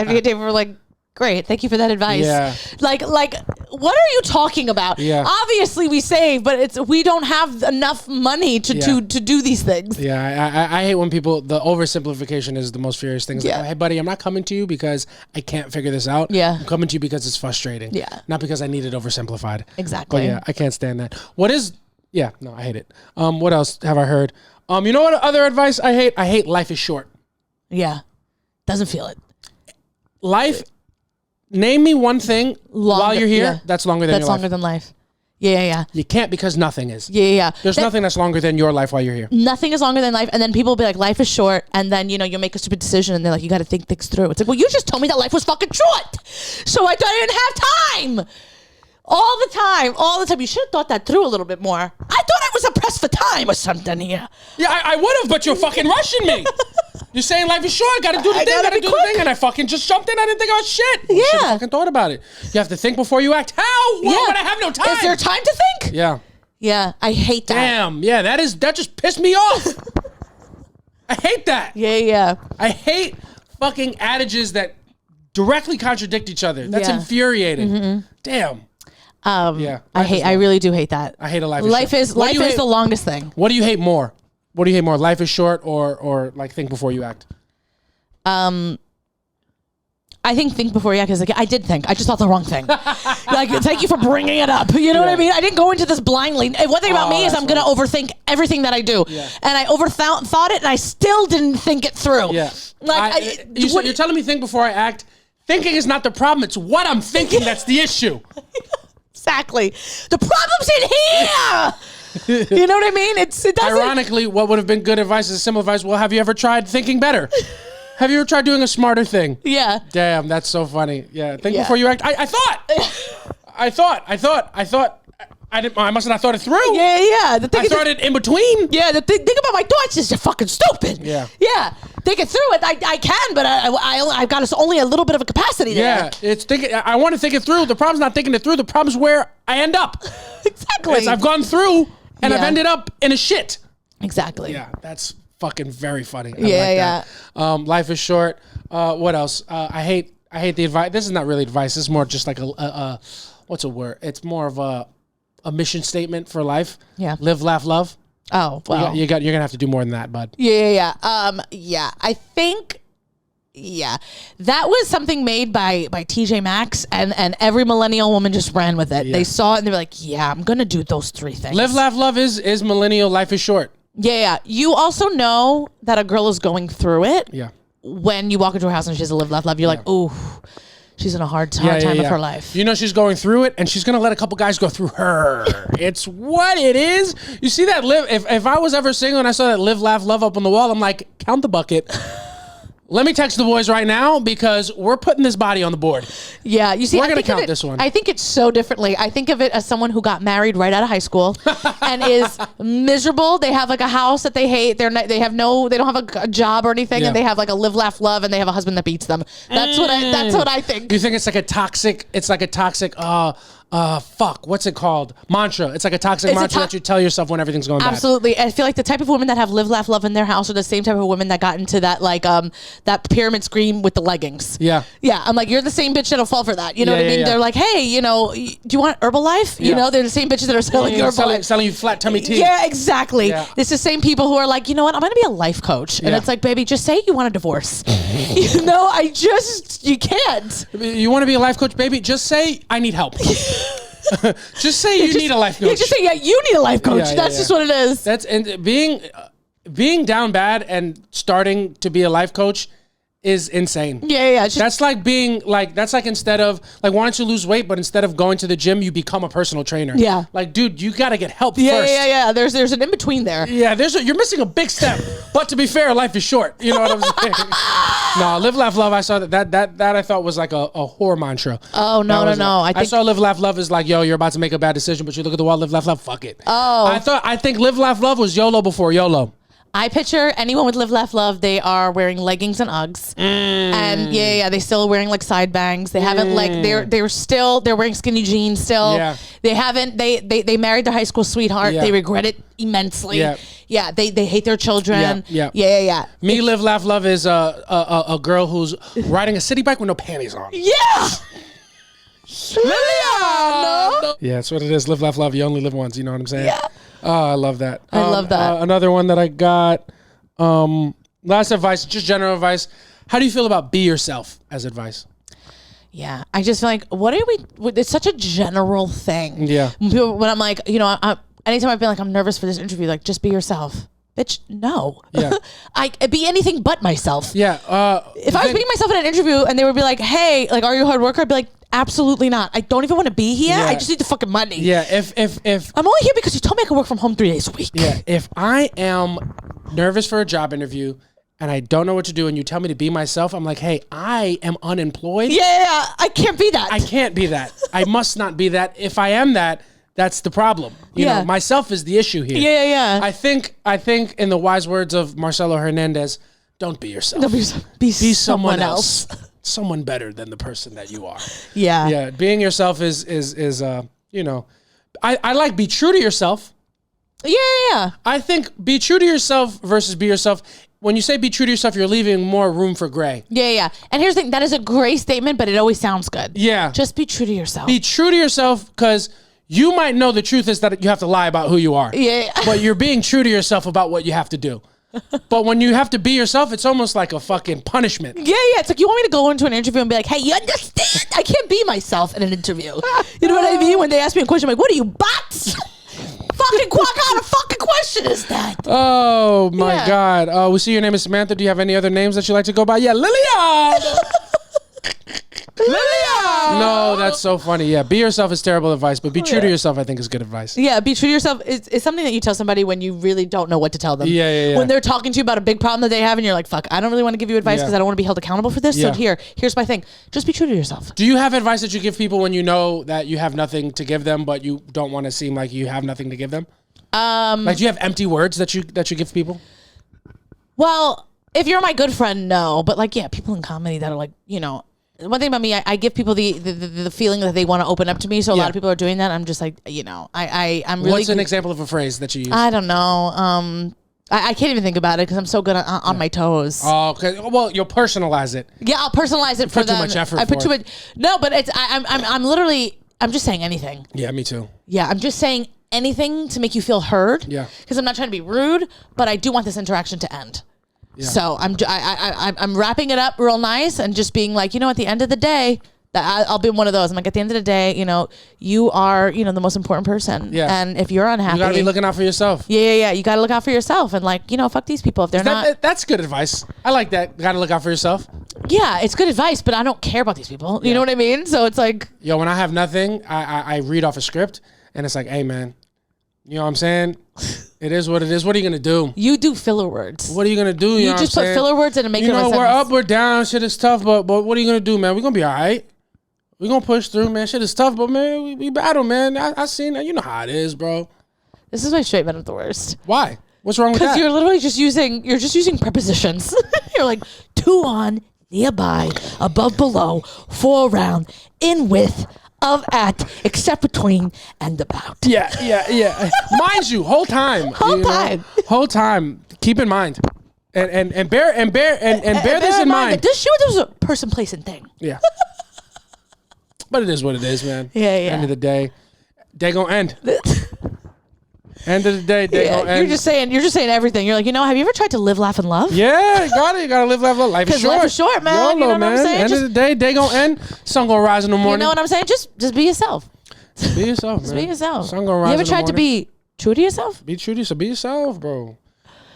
me and David were like, great, thank you for that advice. Yeah. Like, what are you talking about? Yeah. Obviously, we save, but we don't have enough money to do these things. Yeah, I hate when people, the oversimplification is the most furious thing. It's like, hey, buddy, I'm not coming to you because I can't figure this out. Yeah. I'm coming to you because it's frustrating. Yeah. Not because I need it oversimplified. Exactly. But yeah, I can't stand that. I hate it. What else have I heard? You know what other advice I hate? I hate life is short. Yeah. Doesn't feel it. Name me one thing while you're here that's longer than your life. That's longer than life. Yeah. You can't because nothing is. Yeah. There's nothing that's longer than your life while you're here. Nothing is longer than life. And then people will be like, life is short. And then, you make a stupid decision and they're like, you got to think things through. It's like, well, you just told me that life was fucking short. So I thought I didn't have time. All the time. You should have thought that through a little bit more. I thought I was pressed for time or something here. Yeah, I would have, but you're fucking rushing me. You're saying life is short. I gotta do the thing. Gotta do the thing. And I fucking just jumped in. I didn't think about shit. Yeah. You should have fucking thought about it. You have to think before you act. How? Why would I have no time? Is there time to think? Yeah. Yeah. I hate that. Damn. Yeah. That just pissed me off. I hate that. Yeah. I hate fucking adages that directly contradict each other. That's infuriating. Mm-hmm. Damn. I really do hate that. I hate a life. Life is the longest thing. What do you hate more? Life is short or like think before you act? I think before you act is like, I did think. I just thought the wrong thing. Like, thank you for bringing it up. You know what I mean? I didn't go into this blindly. One thing about me is I'm going to overthink everything that I do. Yeah. And I thought it and I still didn't think it through. Yeah. You're telling me think before I act. Thinking is not the problem. It's what I'm thinking that's the issue. Exactly. The problem's in here. You know what I mean? It doesn't. Ironically, what would have been good advice is simple advice. Well, have you ever tried thinking better? Have you ever tried doing a smarter thing? Yeah. Damn, that's so funny. Yeah. Think before you act. I thought. I must have not thought it through. Yeah. I thought it in between. Yeah, the thing about my thoughts is they're fucking stupid. Yeah. Thinking through it, I can, but I've got only a little bit of a capacity there. Yeah, it's thinking. I want to think it through. The problem's not thinking it through. The problem's where I end up. Exactly. I've gone through and I've ended up in a shit. Exactly. Yeah, that's fucking very funny. Yeah. Life is short. What else? I hate the advice. This is not really advice. This is more just like a what's a word? It's more of a mission statement for life. Yeah. Live, laugh, love. Oh, well. You're gonna have to do more than that, bud. Yeah. I think that was something made by TJ Maxx and every millennial woman just ran with it. Yeah. They saw it and they were like, yeah, I'm gonna do those three things. Live, laugh, love is millennial. Life is short. Yeah. You also know that a girl is going through it. Yeah. When you walk into her house and she has a live, laugh, love, you're like, ooh. She's in a hard time of her life. You know she's going through it, and she's going to let a couple guys go through her. It's what it is. You see that live... If I was ever single and I saw that live, laugh, love up on the wall, I'm like, count the bucket. Let me text the boys right now because we're putting this body on the board. Yeah, you see, we're going to count this one. I think it's so differently. I think of it as someone who got married right out of high school and is miserable. They have like a house that they hate. They don't have a job or anything, and they have like a live, laugh, love, and they have a husband that beats them. That's what I think. You think it's like a toxic? What's it called? Mantra. It's like a toxic mantra that you tell yourself when everything's going bad. Absolutely. I feel like the type of women that have live, laugh, love in their house are the same type of women that got into that that pyramid scheme with the leggings. Yeah. Yeah. I'm like, you're the same bitch that'll fall for that. You know what I mean? Yeah. They're like, hey, do you want Herbalife? You know, they're the same bitches that are selling Herbalife. Selling you flat tummy tea. Yeah, exactly. Yeah. It's the same people who are like, you know what? I'm going to be a life coach. And it's like, baby, just say you want a divorce. You can't. You want to be a life coach, baby? Just say, I need help. Just say you need a life coach. Just say, you need a life coach. That's just what it is. And being down bad and starting to be a life coach is insane. Yeah. That's like instead of wanting to lose weight, but instead of going to the gym, you become a personal trainer. Yeah. Like, dude, you got to get help first. Yeah. There's an in between there. Yeah. You're missing a big step. But to be fair, life is short. You know what I'm saying? No, live, laugh, love. I saw that I thought was like a horror mantra. Oh no. I saw live, laugh, love is like, yo, you're about to make a bad decision, but you look at the wall, live, laugh, love, fuck it. Oh. I think live, laugh, love was YOLO before YOLO. I picture anyone with Live, Laugh, Love. They are wearing leggings and Uggs, and they still wearing like side bangs. They haven't like they're wearing skinny jeans still. Yeah. They haven't they married their high school sweetheart. Yeah. They regret it immensely. Yeah. Yeah. They hate their children. Yeah. Me, Live, Laugh, Love is a girl who's riding a city bike with no panties on. Yeah. No. Yeah, that's what it is. Live, laugh, love. You only live once. You know what I'm saying? Yeah. Oh, I love that. I love that. Another one that I got. Last advice, just general advice. How do you feel about be yourself as advice? Yeah, I just feel like it's such a general thing. Yeah. When I'm like, anytime I've been like, I'm nervous for this interview, like, just be yourself. Bitch, no. Yeah. I be anything but myself. Yeah. If I was being myself in an interview and they would be like, hey, like, are you a hard worker? I'd be like, absolutely not. I don't even want to be here. Yeah. I just need the fucking money. Yeah. If I'm only here because you told me I could work from home 3 days a week. Yeah. If I am nervous for a job interview and I don't know what to do and you tell me to be myself, I'm like, hey, I am unemployed. Yeah. I can't be that. I can't be that. I must not be that. If I am that, that's the problem. You know, myself is the issue here. Yeah. I think in the wise words of Marcelo Hernandez, don't be yourself. Don't be someone else. Someone better than the person that you are. Yeah. Yeah. Being yourself is I like be true to yourself. Yeah. I think be true to yourself versus be yourself. When you say be true to yourself, you're leaving more room for gray. Yeah. And here's the thing, that is a gray statement, but it always sounds good. Yeah. Just be true to yourself. Be true to yourself because you might know the truth is that you have to lie about who you are. Yeah. But you're being true to yourself about what you have to do. But when you have to be yourself, it's almost like a fucking punishment. Yeah. It's like you want me to go into an interview and be like, hey, you understand? I can't be myself in an interview. You know what I mean? When they ask me a question, I'm like, what are you, bots? Fucking what kind of fucking question is that? Oh my God. We see your name is Samantha. Do you have any other names that you like to go by? Yeah, Lillian. Lillian. No, that's so funny. Yeah, be yourself is terrible advice, but be true to yourself, I think, is good advice. Yeah, be true to yourself is something that you tell somebody when you really don't know what to tell them. Yeah. When they're talking to you about a big problem that they have and you're like, fuck, I don't really want to give you advice because I don't want to be held accountable for this. So here's my thing. Just be true to yourself. Do you have advice that you give people when you know that you have nothing to give them, but you don't want to seem like you have nothing to give them? Like, do you have empty words that you give people? Well, if you're my good friend, no. But like, people in comedy that are like, one thing about me, I give people the feeling that they want to open up to me. So a lot of people are doing that. I'm just like, I'm really. What's an example of a phrase that you use? I don't know. I can't even think about it because I'm so good on my toes. Oh, okay. Well, you'll personalize it. Yeah, I'll personalize it for them. Put too much effort. I put too much. No, but I'm literally just saying anything. Yeah, me too. Yeah, I'm just saying anything to make you feel heard. Yeah. Because I'm not trying to be rude, but I do want this interaction to end. Yeah. So I'm wrapping it up real nice and just being like, at the end of the day, I'll be one of those. I'm like, at the end of the day, you are, the most important person. Yeah. And if you're unhappy, you gotta be looking out for yourself. Yeah. You gotta look out for yourself and fuck these people if they're not. That's good advice. I like that. Gotta look out for yourself. Yeah, it's good advice, but I don't care about these people. You know what I mean? So it's like, yo, when I have nothing, I read off a script and it's like, hey man, you know what I'm saying? It is what it is. What are you gonna do? You do filler words. What are you gonna do? You just put filler words in and make it. We're up, we're down. Shit is tough, but what are you gonna do, man? We're gonna be all right. We're gonna push through, man. Shit is tough, but man, we battle, man. I seen that. You know how it is, bro. This is why straight men are the worst. Why? What's wrong with that? Because you're literally just using prepositions. You're like to on, nearby, above, below, for, around, in, with, of, at, except, between, and about. Yeah. Mind you, whole time. Whole time. Keep in mind, and bear this in mind. This show was a person, place, and thing. Yeah. But it is what it is, man. Yeah. End of the day, they gonna end. End of the day, they gonna end. You're just saying everything. You're like, have you ever tried to live, laugh, and love? Yeah, you gotta live, laugh, love. Life is short. Life is short, man. YOLO, you know what I'm saying? End of the day, they gonna end. Sun gonna rise in the morning. You know what I'm saying? Just be yourself. Be yourself, man. Just be yourself. Sun gonna rise. You ever tried to be true to yourself? Be true to yourself. Be yourself, bro.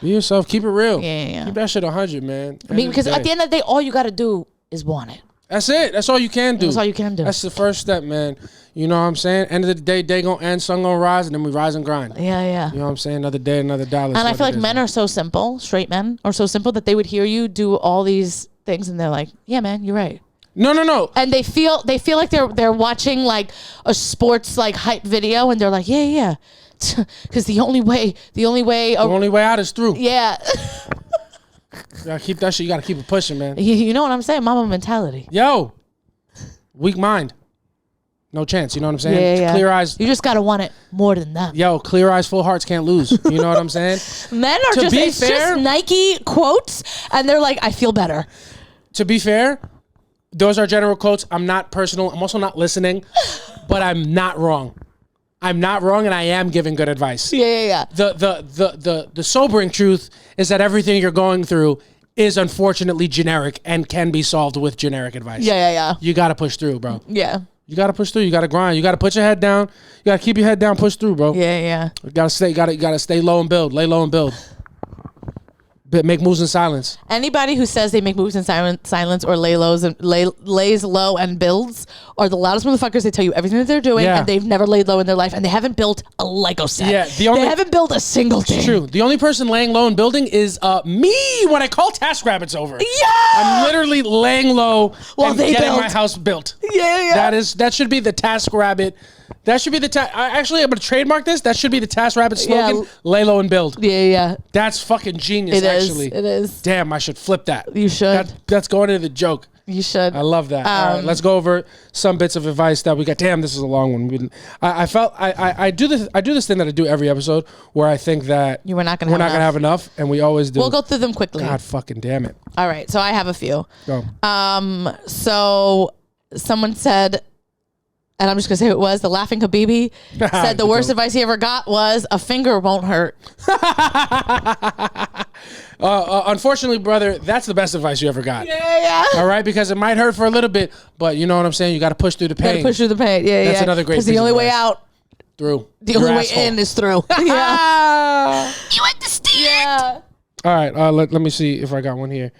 Be yourself. Keep it real. Yeah. Keep that shit 100, man. Because at the end of the day, all you gotta do is want it. That's it. That's all you can do. That's all you can do. That's the first step, man. You know what I'm saying? End of the day, day gonna end, sun gonna rise, and then we rise and grind. Yeah. You know what I'm saying? Another day, another dollar. And I feel like men are so simple, straight men are so simple that they would hear you do all these things and they're like, yeah, man, you're right. No. And they feel like they're watching like a sports like hype video, and they're like, yeah. Because the only way out is through. Yeah. You gotta keep that shit. You gotta keep it pushing, man. You know what I'm saying? Mama mentality. Yo, weak mind. No chance. You know what I'm saying? Yeah. Clear eyes. You just gotta want it more than that. Yo, clear eyes, full hearts can't lose. You know what I'm saying? Men are just Nike quotes, and they're like, I feel better. To be fair, those are general quotes. I'm not personal. I'm also not listening, but I'm not wrong. I'm not wrong, and I am giving good advice. Yeah. The sobering truth is that everything you're going through is unfortunately generic and can be solved with generic advice. Yeah. You got to push through, bro. Yeah. You got to push through. You got to grind. You got to put your head down. You got to keep your head down. Push through, bro. Yeah. You got to stay low and build. Lay low and build. Make moves in silence. Anybody who says they make moves in silence or lays low and builds are the loudest motherfuckers. They tell you everything that they're doing, and they've never laid low in their life, and they haven't built a Lego set. Yeah, they haven't built a single thing. It's true. The only person laying low and building is me when I call TaskRabbit's over. Yeah, I'm literally laying low and getting my house built. Yeah. That should be the TaskRabbit. That should be the actually, I'm gonna trademark this. That should be the TaskRabbit slogan. Yeah. Lay low and build. Yeah. That's fucking genius. It is. Damn, I should flip that. You should. That's going into the joke. You should. I love that. All right, let's go over some bits of advice that we got. Damn, this is a long one. I do this thing that I do every episode where I think that we're not gonna have enough, and we always do. We'll go through them quickly. God fucking damn it. All right, so I have a few. Go. So someone said, and I'm just gonna say who it was, the Laughing Habibi said the worst advice he ever got was a finger won't hurt. Unfortunately, brother, that's the best advice you ever got. Yeah. All right, because it might hurt for a little bit, but you know what I'm saying. You got to push through the pain. That's another great. Because the only way out, through. The only way in is through. Yeah. You understand? Yeah. All right. Let me see if I got one here.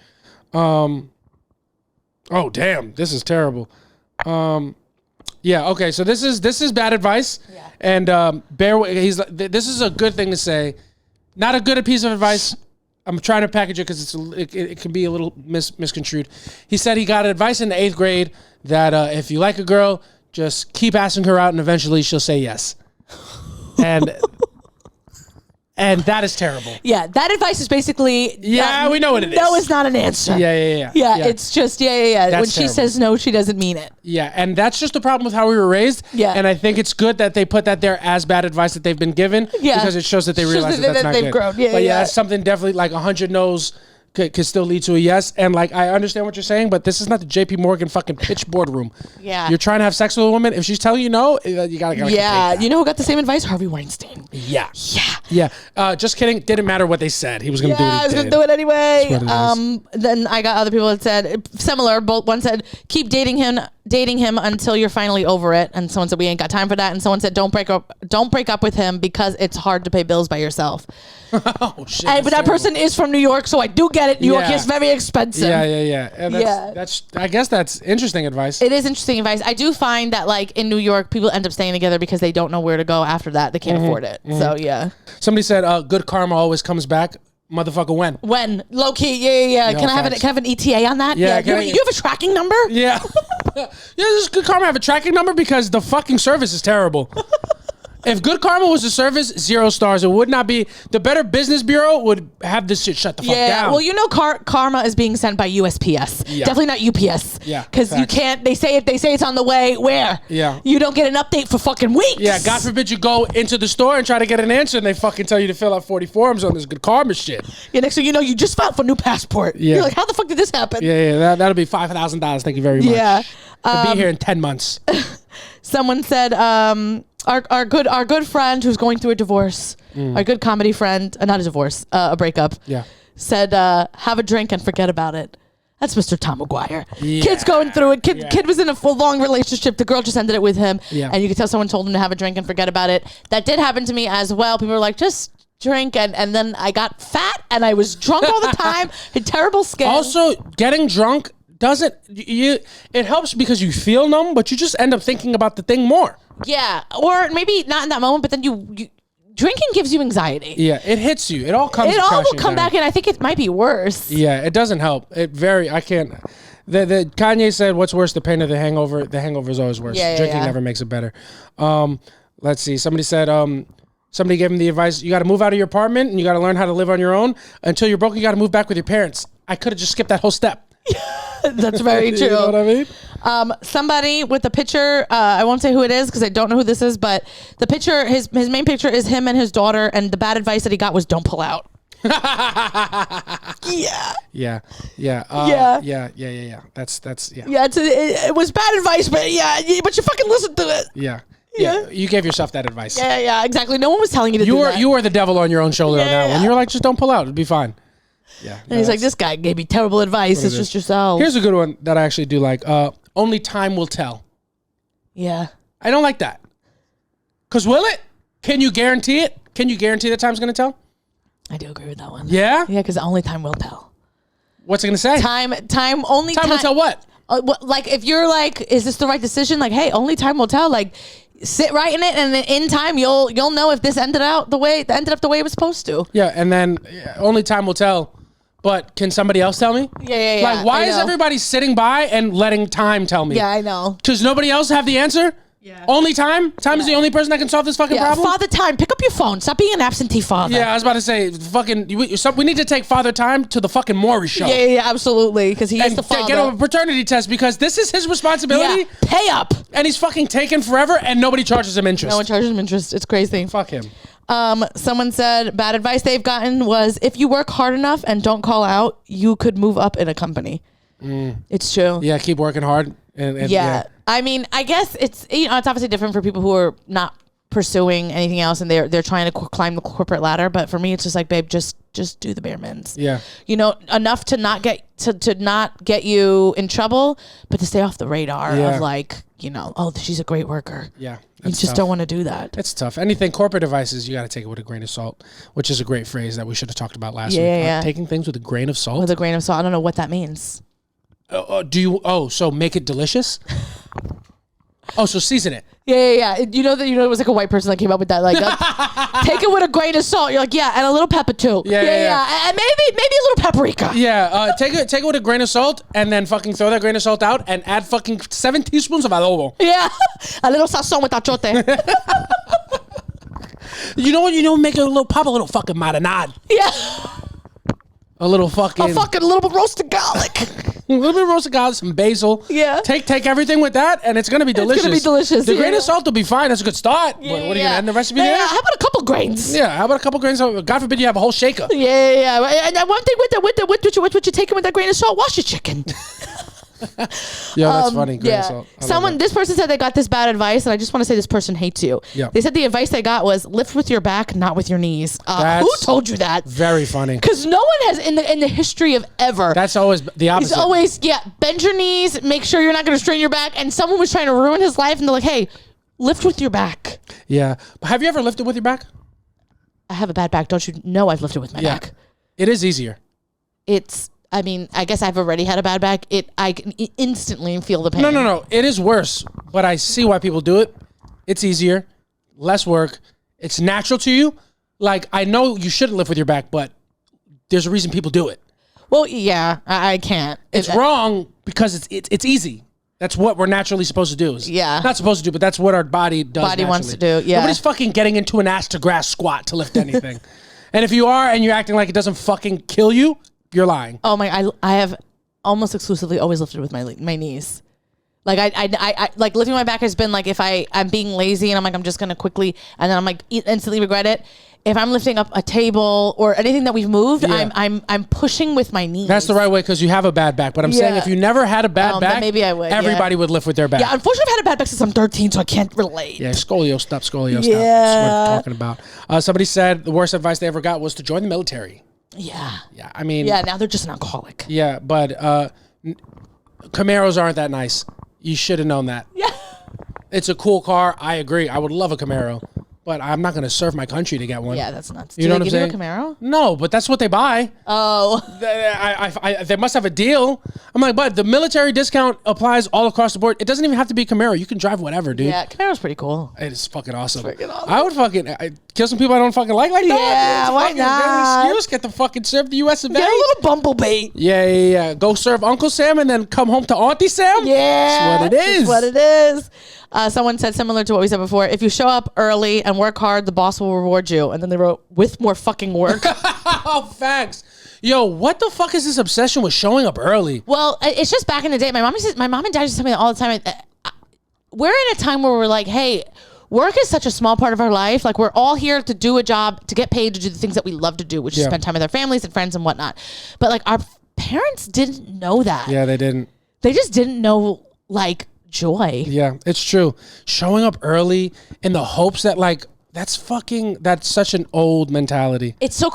Oh damn, this is terrible. Yeah. Okay. So this is bad advice. Yeah. And this is a good thing to say. Not a good piece of advice. I'm trying to package it because it can be a little misconstrued. He said he got advice in the 8th grade that if you like a girl, just keep asking her out and eventually she'll say yes. And that is terrible. Yeah, that advice is basically... Yeah, we know what it is. No is not an answer. Yeah. Yeah, it's just, That's when she says no, she doesn't mean it. Yeah, and that's just the problem with how we were raised. Yeah. And I think it's good that they put that there as bad advice that they've been given. Yeah. Because it shows that they realize that's not good. Grown. Yeah, but that's something definitely like 100 no's could still lead to a yes. And like, I understand what you're saying, but this is not the JP Morgan fucking pitch boardroom. Yeah. You're trying to have sex with a woman. If she's telling you no, you gotta yeah. You know who got the same advice? Harvey Weinstein. Yeah. Just kidding. Didn't matter what they said. He was gonna do it. Yeah, I was gonna do it anyway. Then I got other people that said similar. One said keep dating him until you're finally over it, and someone said we ain't got time for that, and someone said don't break up with him because it's hard to pay bills by yourself. Oh shit! But that person is from New York, so I do get it. New York is very expensive. Yeah. And that's I guess that's interesting advice. It is interesting advice. I do find that like in New York, people end up staying together because they don't know where to go after that. They can't afford it. Mm-hmm. So yeah. Somebody said good karma always comes back. Motherfucker, when low key, yeah. Can I have an ETA on that? Yeah. You have a tracking number? Yeah. This is good karma. Have a tracking number because the fucking service is terrible. If Good Karma was a service, 0 stars. It would not be. The Better Business Bureau would have this shit shut the fuck down. Well, you know, karma is being sent by USPS. Yeah. Definitely not UPS. Yeah, because you can't. They say it's on the way. Where? Yeah. You don't get an update for fucking weeks. Yeah. God forbid you go into the store and try to get an answer, and they fucking tell you to fill out 40 forms on this Good Karma shit. Yeah. Next thing you know, you just filed for a new passport. Yeah. You're like, how the fuck did this happen? Yeah. That'll be $5,000. Thank you very much. Yeah. I'll be here in 10 months. Someone said, our good friend who's going through a divorce, our good comedy friend, not a divorce, a breakup, said, have a drink and forget about it. That's Mr. Tom McGuire. Yeah. Kid's going through it. Kid was in a full long relationship. The girl just ended it with him. Yeah. And you could tell someone told him to have a drink and forget about it. That did happen to me as well. People were like, just drink. And then I got fat and I was drunk all the time. Had terrible skin. Also, getting drunk it helps because you feel numb, but you just end up thinking about the thing more. Yeah, or maybe not in that moment, but then you drinking gives you anxiety. Yeah, it hits you. It all will come back, and I think it might be worse. Yeah, it doesn't help. I can't. The Kanye said, "What's worse, the pain or the hangover? The hangover is always worse. Drinking never makes it better." Let's see. Somebody said, somebody gave him the advice: you got to move out of your apartment and you got to learn how to live on your own. Until you're broke, you got to move back with your parents. I could have just skipped that whole step. That's very true. You know what I mean? Somebody with the picture, I won't say who it is because I don't know who this is, but the picture, his main picture is him and his daughter, and the bad advice that he got was don't pull out. Yeah. That's Yeah, it was bad advice, but but you fucking listened to it. Yeah, you gave yourself that advice. Yeah, exactly. No one was telling you to do that. You were the devil on your own shoulder on that one. You were like, just don't pull out. It'll be fine. Yeah. And he's like, this guy gave me terrible advice. It's just yourself. Here's a good one that I actually do like. Only time will tell. Yeah. I don't like that. Because will it? Can you guarantee it? Can you guarantee that time's going to tell? I do agree with that one. Yeah? Yeah, because only time will tell. What's it going to say? Time will tell what? Like, if you're like, is this the right decision? Like, hey, only time will tell. Like, sit right in it, and then in time, you'll know if this ended up the way it was supposed to. Yeah, and then only time will tell. But can somebody else tell me? Yeah. Like, why is everybody sitting by and letting time tell me? Yeah, I know. Because nobody else have the answer? Yeah. Only time? Time is the only person that can solve this fucking problem? Father Time, pick up your phone. Stop being an absentee father. Yeah, I was about to say, we need to take Father Time to the fucking Maury show. Yeah, absolutely. Because he is the father. Get a paternity test because this is his responsibility. Yeah, pay up. And he's fucking taking forever and nobody charges him interest. No one charges him interest. It's crazy. Fuck him. Someone said bad advice they've gotten was if you work hard enough and don't call out, you could move up in a company. It's true. Yeah, keep working hard. And I mean, I guess it's it's obviously different for people who are not pursuing anything else and they're trying to climb the corporate ladder. But for me, it's just like, babe, just do the bare minimums. Yeah. Enough to not get to not get you in trouble, but to stay off the radar of like, oh, she's a great worker. Yeah. You just don't want to do that. It's tough. Anything corporate advices, you got to take it with a grain of salt, which is a great phrase that we should have talked about last week. Yeah. Taking things with a grain of salt. With a grain of salt. I don't know what that means. So make it delicious? So season it. Yeah. You know it was like a white person that came up with that. Like, take it with a grain of salt. You're like, and a little pepper too. Yeah. And maybe a little paprika. Yeah. Take it with a grain of salt, and then fucking throw that grain of salt out, and add fucking 7 teaspoons of adobo. Yeah, a little sazon with achote. Make it pop a little fucking marinade. Yeah. A little fucking little bit roasted garlic. A little bit of roasted garlic, some basil. Yeah. Take everything with that, and it's gonna be delicious. It's gonna be delicious. The grain of salt will be fine. That's a good start. Yeah, what are you gonna add in the recipe there? How about a couple grains? Yeah. How about a couple grains? God forbid you have a whole shaker. Yeah. And one thing with what you taking with that grain of salt, wash your chicken. Yeah, that's funny. Grain of salt. This person said they got this bad advice, and I just want to say this person hates you. Yeah. They said the advice they got was lift with your back, not with your knees. Who told you that? Very funny. Because no one has in the history of ever. That's always the opposite. It's always bend your knees, make sure you're not going to strain your back. And someone was trying to ruin his life, and they're like, hey, lift with your back. Yeah, but have you ever lifted with your back? I have a bad back. Don't you know I've lifted with my back? It is easier. I guess I've already had a bad back. I can instantly feel the pain. No. It is worse, but I see why people do it. It's easier, less work. It's natural to you. Like, I know you shouldn't lift with your back, but there's a reason people do it. Well, yeah, I can't. It's wrong because it's easy. That's what we're naturally supposed to do. Not supposed to do, but that's what our body does. Body wants to do. Yeah. Nobody's fucking getting into an ass to grass squat to lift anything. And if you are and you're acting like it doesn't fucking kill you, you're lying. Oh my! I have almost exclusively always lifted with my knees. Like I like lifting my back has been like if I'm being lazy and I'm like I'm just gonna quickly and then I'm like instantly regret it. If I'm lifting up a table or anything that we've moved, I'm pushing with my knees. That's the right way because you have a bad back. But I'm saying if you never had a bad back, maybe I would. Everybody would lift with their back. Yeah, unfortunately, I've had a bad back since I'm 13, so I can't relate. Yeah, scoliosis stop. That's what we're talking about. Somebody said the worst advice they ever got was to join the military. Yeah. I mean. Yeah, now they're just an alcoholic. Yeah, but Camaros aren't that nice. You should have known that. Yeah. It's a cool car. I agree. I would love a Camaro. but I'm not going to serve my country to get one. Yeah, that's nuts. You know what I'm saying? saying? You a Camaro? No, but that's what they buy. Oh. They must have a deal. I'm like, but the military discount applies all across the board. It doesn't even have to be Camaro. You can drive whatever, dude. Yeah, Camaro's pretty cool. It's fucking awesome. Freaking awesome. I would fucking kill some people I don't fucking like that. Yeah, why not? Excuse, get the fucking serve the U.S. of A. Get a little bumblebee. Yeah. Go serve Uncle Sam and then come home to Auntie Sam. Yeah, that's what it is. That's what it is. Someone said similar to what we said before. If you show up early and work hard, the boss will reward you. And then they wrote, with more fucking work. Oh, facts. Yo, what the fuck is this obsession with showing up early? Well, it's just back in the day. My mom and dad used to tell me that all the time. We're in a time where we're like, hey, work is such a small part of our life. Like, we're all here to do a job, to get paid to do the things that we love to do, which is spend time with our families and friends and whatnot. But like, our parents didn't know that. Yeah, they didn't. They just didn't know, like, joy. Yeah, it's true. Showing up early in the hopes that like that's such an old mentality. It's so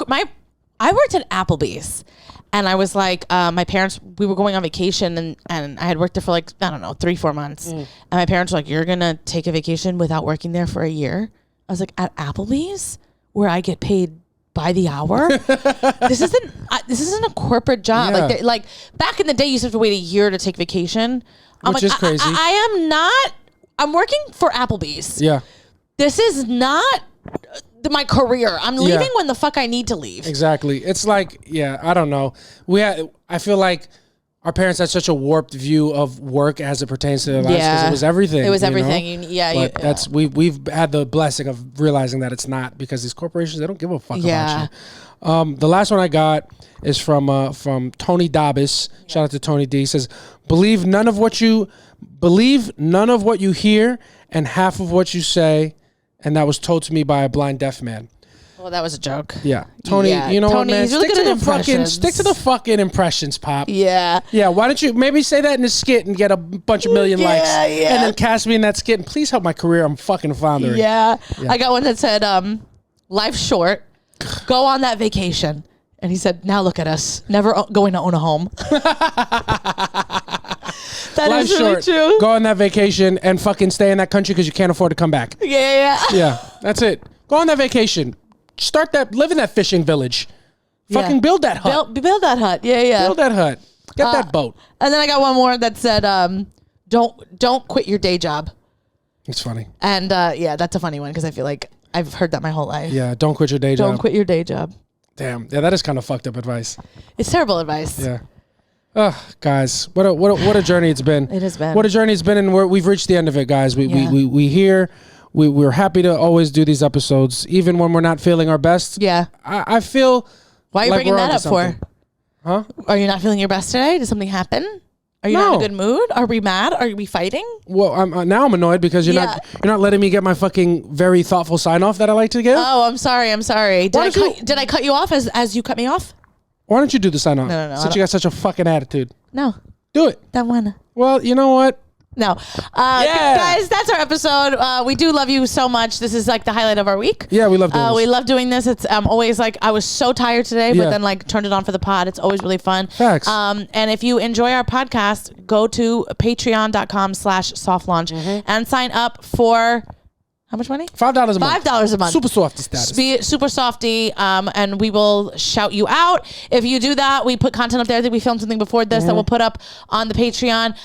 I worked at Applebee's and I was like my parents, we were going on vacation and I had worked there for like, I don't know, 3-4 months. And my parents were like, you're gonna take a vacation without working there for a year? I was like, at Applebee's where I get paid by the hour? This isn't a corporate job. Yeah. Like back in the day you used to have to wait a year to take vacation. Which is crazy. I'm working for Applebee's. Yeah. This is not my career. I'm leaving when the fuck I need to leave. Exactly. It's like, I don't know. I feel like our parents had such a warped view of work as it pertains to their lives because it was everything. It was everything. But we've had the blessing of realizing that it's not, because these corporations, they don't give a fuck about you. The last one I got is from Tony Dabbis. Shout out to Tony D. He says, believe none of what you hear and half of what you say, and that was told to me by a blind deaf man. Well, that was a joke. Yeah. Tony, you know what, man? Really Stick to the fucking impressions, Pop. Yeah. Yeah, why don't you maybe say that in a skit and get a bunch of million likes? And then cast me in that skit, and please help my career. I'm fucking floundering. Yeah. I got one that said, life's short. Go on that vacation. And he said, now look at us. Never going to own a home. That Life's is really short. true. Go on that vacation and fucking stay in that country because you can't afford to come back. Yeah. Yeah, that's it. Go on that vacation. Live in that fishing village. Fucking build that hut. Build that hut. Yeah. Build that hut. Get that boat. And then I got one more that said, don't quit your day job. It's funny. And that's a funny one because I feel like I've heard that my whole life. Yeah, don't quit your day job. Don't quit your day job. Damn. Yeah, that is kind of fucked up advice. It's terrible advice. Yeah. Guys, what a journey it's been. It has been. What a journey it's been, and we've reached the end of it, guys. We're happy to always do these episodes, even when we're not feeling our best. Yeah. I feel. Why are you bringing that up something. for? Huh? Are you not feeling your best today? Did something happen? Are you not in a good mood? Are we mad? Are we fighting? Well, now I'm annoyed because you're not letting me get my fucking very thoughtful sign off that I like to give. Oh, I'm sorry. Did I cut you off as you cut me off? Why don't you do the sign off? No. Since you got such a fucking attitude. No. Do it. Don't wanna. Well, you know what? No. Guys, that's our episode. We do love you so much. This is like the highlight of our week. Yeah, we love doing this. We love doing this. It's always like, I was so tired today, but then like turned it on for the pod. It's always really fun. Facts. And if you enjoy our podcast, go to patreon.com/softlaunch and sign up for... How much money? $5 a month. $5 a month. Super Softy status. Be super softy, and we will shout you out. If you do that, we put content up there. I think we filmed something before this that we'll put up on the Patreon.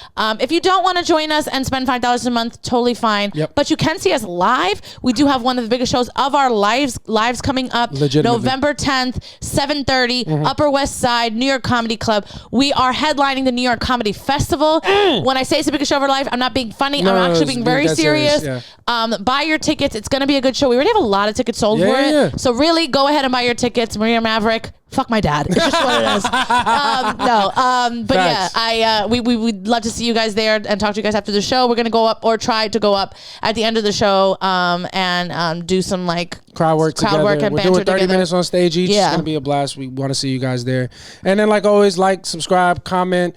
If you don't want to join us and spend $5 a month, totally fine. Yep. But you can see us live. We do have one of the biggest shows of our lives coming up. November 10th, 7:30, Upper West Side, New York Comedy Club. We are headlining the New York Comedy Festival. When I say it's the biggest show of our life, I'm not being funny. I'm actually being very serious. Buy your tickets. It's going to be a good show. We already have a lot of tickets sold for it. Yeah. So really go ahead and buy your tickets. Maria Maverick. Fuck my dad. It's just what it is. But Facts. We'd love to see you guys there and talk to you guys after the show. We're going to go up or try to go up at the end of the show and do some like crowd work and We're doing 30 minutes on stage each. It's going to be a blast. We want to see you guys there. And then like always, like, subscribe, comment,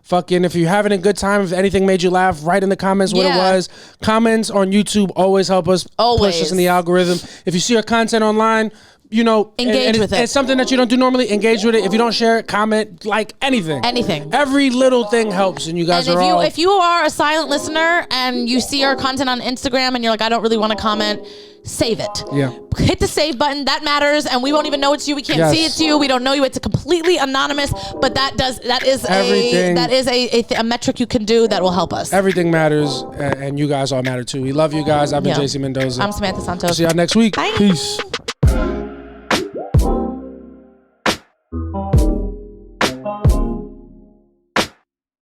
fucking if you're having a good time, if anything made you laugh, write in the comments what it was. Comments on YouTube always help us push us in the algorithm. If you see our content online, engage with it. It's something that you don't do normally. Engage with it. If you don't share it, comment, like anything. Every little thing helps, and you guys if you are a silent listener and you see our content on Instagram and you're like, I don't really want to comment, save it. Yeah. Hit the save button. That matters, and we won't even know it's you. We can't see it's you. We don't know you. It's a completely anonymous, but that is a metric you can do that will help us. Everything matters, and you guys all matter too. We love you guys. I've been JC Mendoza. I'm Samantha Santos. See y'all next week. Bye. Peace.